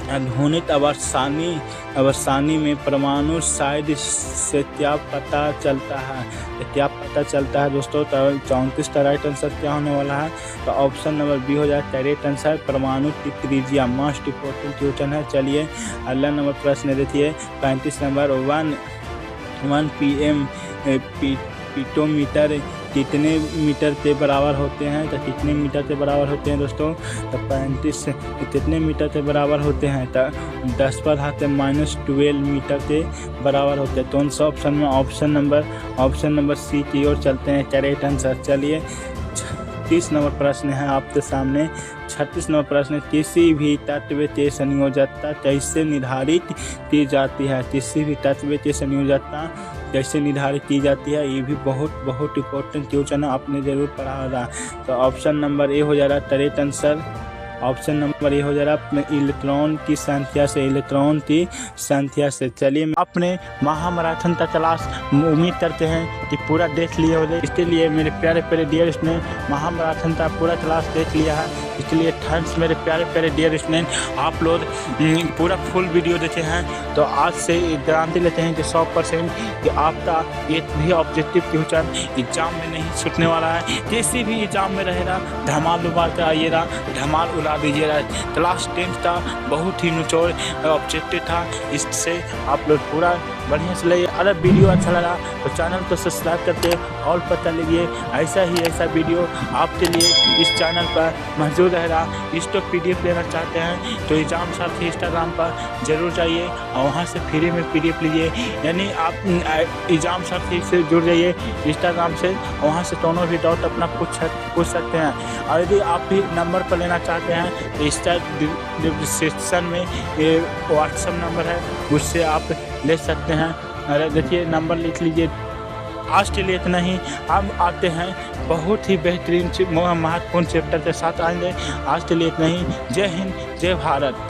S1: ध्वनित अवसानी में परमाणु साइड से क्या पता चलता है? तो क्या पता चलता है दोस्तों? तो 34 का राइट आंसर क्या होने वाला है? तो ऑप्शन नंबर बी हो जाए करेक्ट आंसर। परमाणु की त्रिज्या मोस्ट इम्पोर्टेंट क्वेश्चन है। चलिए अगला नंबर प्रश्न देखिए 35 नंबर 1 PM पिटोमीटर कितने मीटर के बराबर होते हैं? तो कितने मीटर के बराबर होते हैं दोस्तों? तो 35 कितने मीटर के बराबर होते हैं? तो 10 पर हाथ -12 मीटर के बराबर होते हैं। तो उन ऑप्शन में ऑप्शन नंबर सी की ओर चलते हैं करेक्ट आंसर। चलिए 36 नंबर प्रश्न है आपके सामने। 36 नंबर प्रश्न, किसी भी तत्व की संयोजकता कैसे निर्धारित की जाती है? किसी भी तत्व की संयोजकता कैसे निर्धारित की जाती है? ये भी बहुत इंपॉर्टेंट क्वेश्चन है, आपने जरूर पढ़ा होगा। तो ऑप्शन नंबर ए हो जा रहा करेक्ट आंसर। ऑप्शन नंबर ए हो जा रहा इलेक्ट्रॉन की संख्या से। चलिए अपने महामैराथन का क्लास उम्मीद करते हैं कि पूरा देख लिए होंगे। इसके लिए मेरे प्यारे डियर स्टूडेंट महामैराथन का पूरा क्लास देख लिया है, इसलिए थैंक्स मेरे प्यारे डियर स्टूडेंट। आप लोग पूरा फुल वीडियो देखे हैं तो आज से गारंटी लेते हैं कि 100% कि आपका एक भी ऑब्जेक्टिव क्वेश्चन एग्जाम में नहीं छूटने वाला है। किसी भी एग्जाम में रहेगा धमाल उबाल कर आइएगा, धमाल उड़ा दीजिएगा। क्लास 10 का बहुत ही निचोड़ ऑब्जेक्टिव था, इससे आप लोग पूरा बढ़िया से लगे। अगर वीडियो अच्छा लगा तो चैनल को सब्सक्राइब करके और पता लीजिए ऐसा वीडियो आपके लिए इस चैनल पर मौजूद रहेगा। इसको PDF लेना चाहते हैं तो एग्जाम साथी इंस्टाग्राम पर जरूर जाइए और वहां से फ्री में PDF लीजिए। यानी आप एग्जाम साथी से जुड़ जाइए इंस्टाग्राम से, वहां से दोनों भी डाउट अपना पूछ सकते हैं। और यदि आप भी नंबर पर लेना चाहते हैं तो इंस्टा डिस्क्रिप्शन में व्हाट्सएप नंबर है, उससे आप ले सकते हैं। अरे देखिए नंबर लिख लीजिए। आज के लिए इतना ही, हम आते हैं बहुत ही बेहतरीन महत्वपूर्ण चैप्टर के साथ आएंगे। आज के लिए इतना ही। जय हिंद, जय भारत।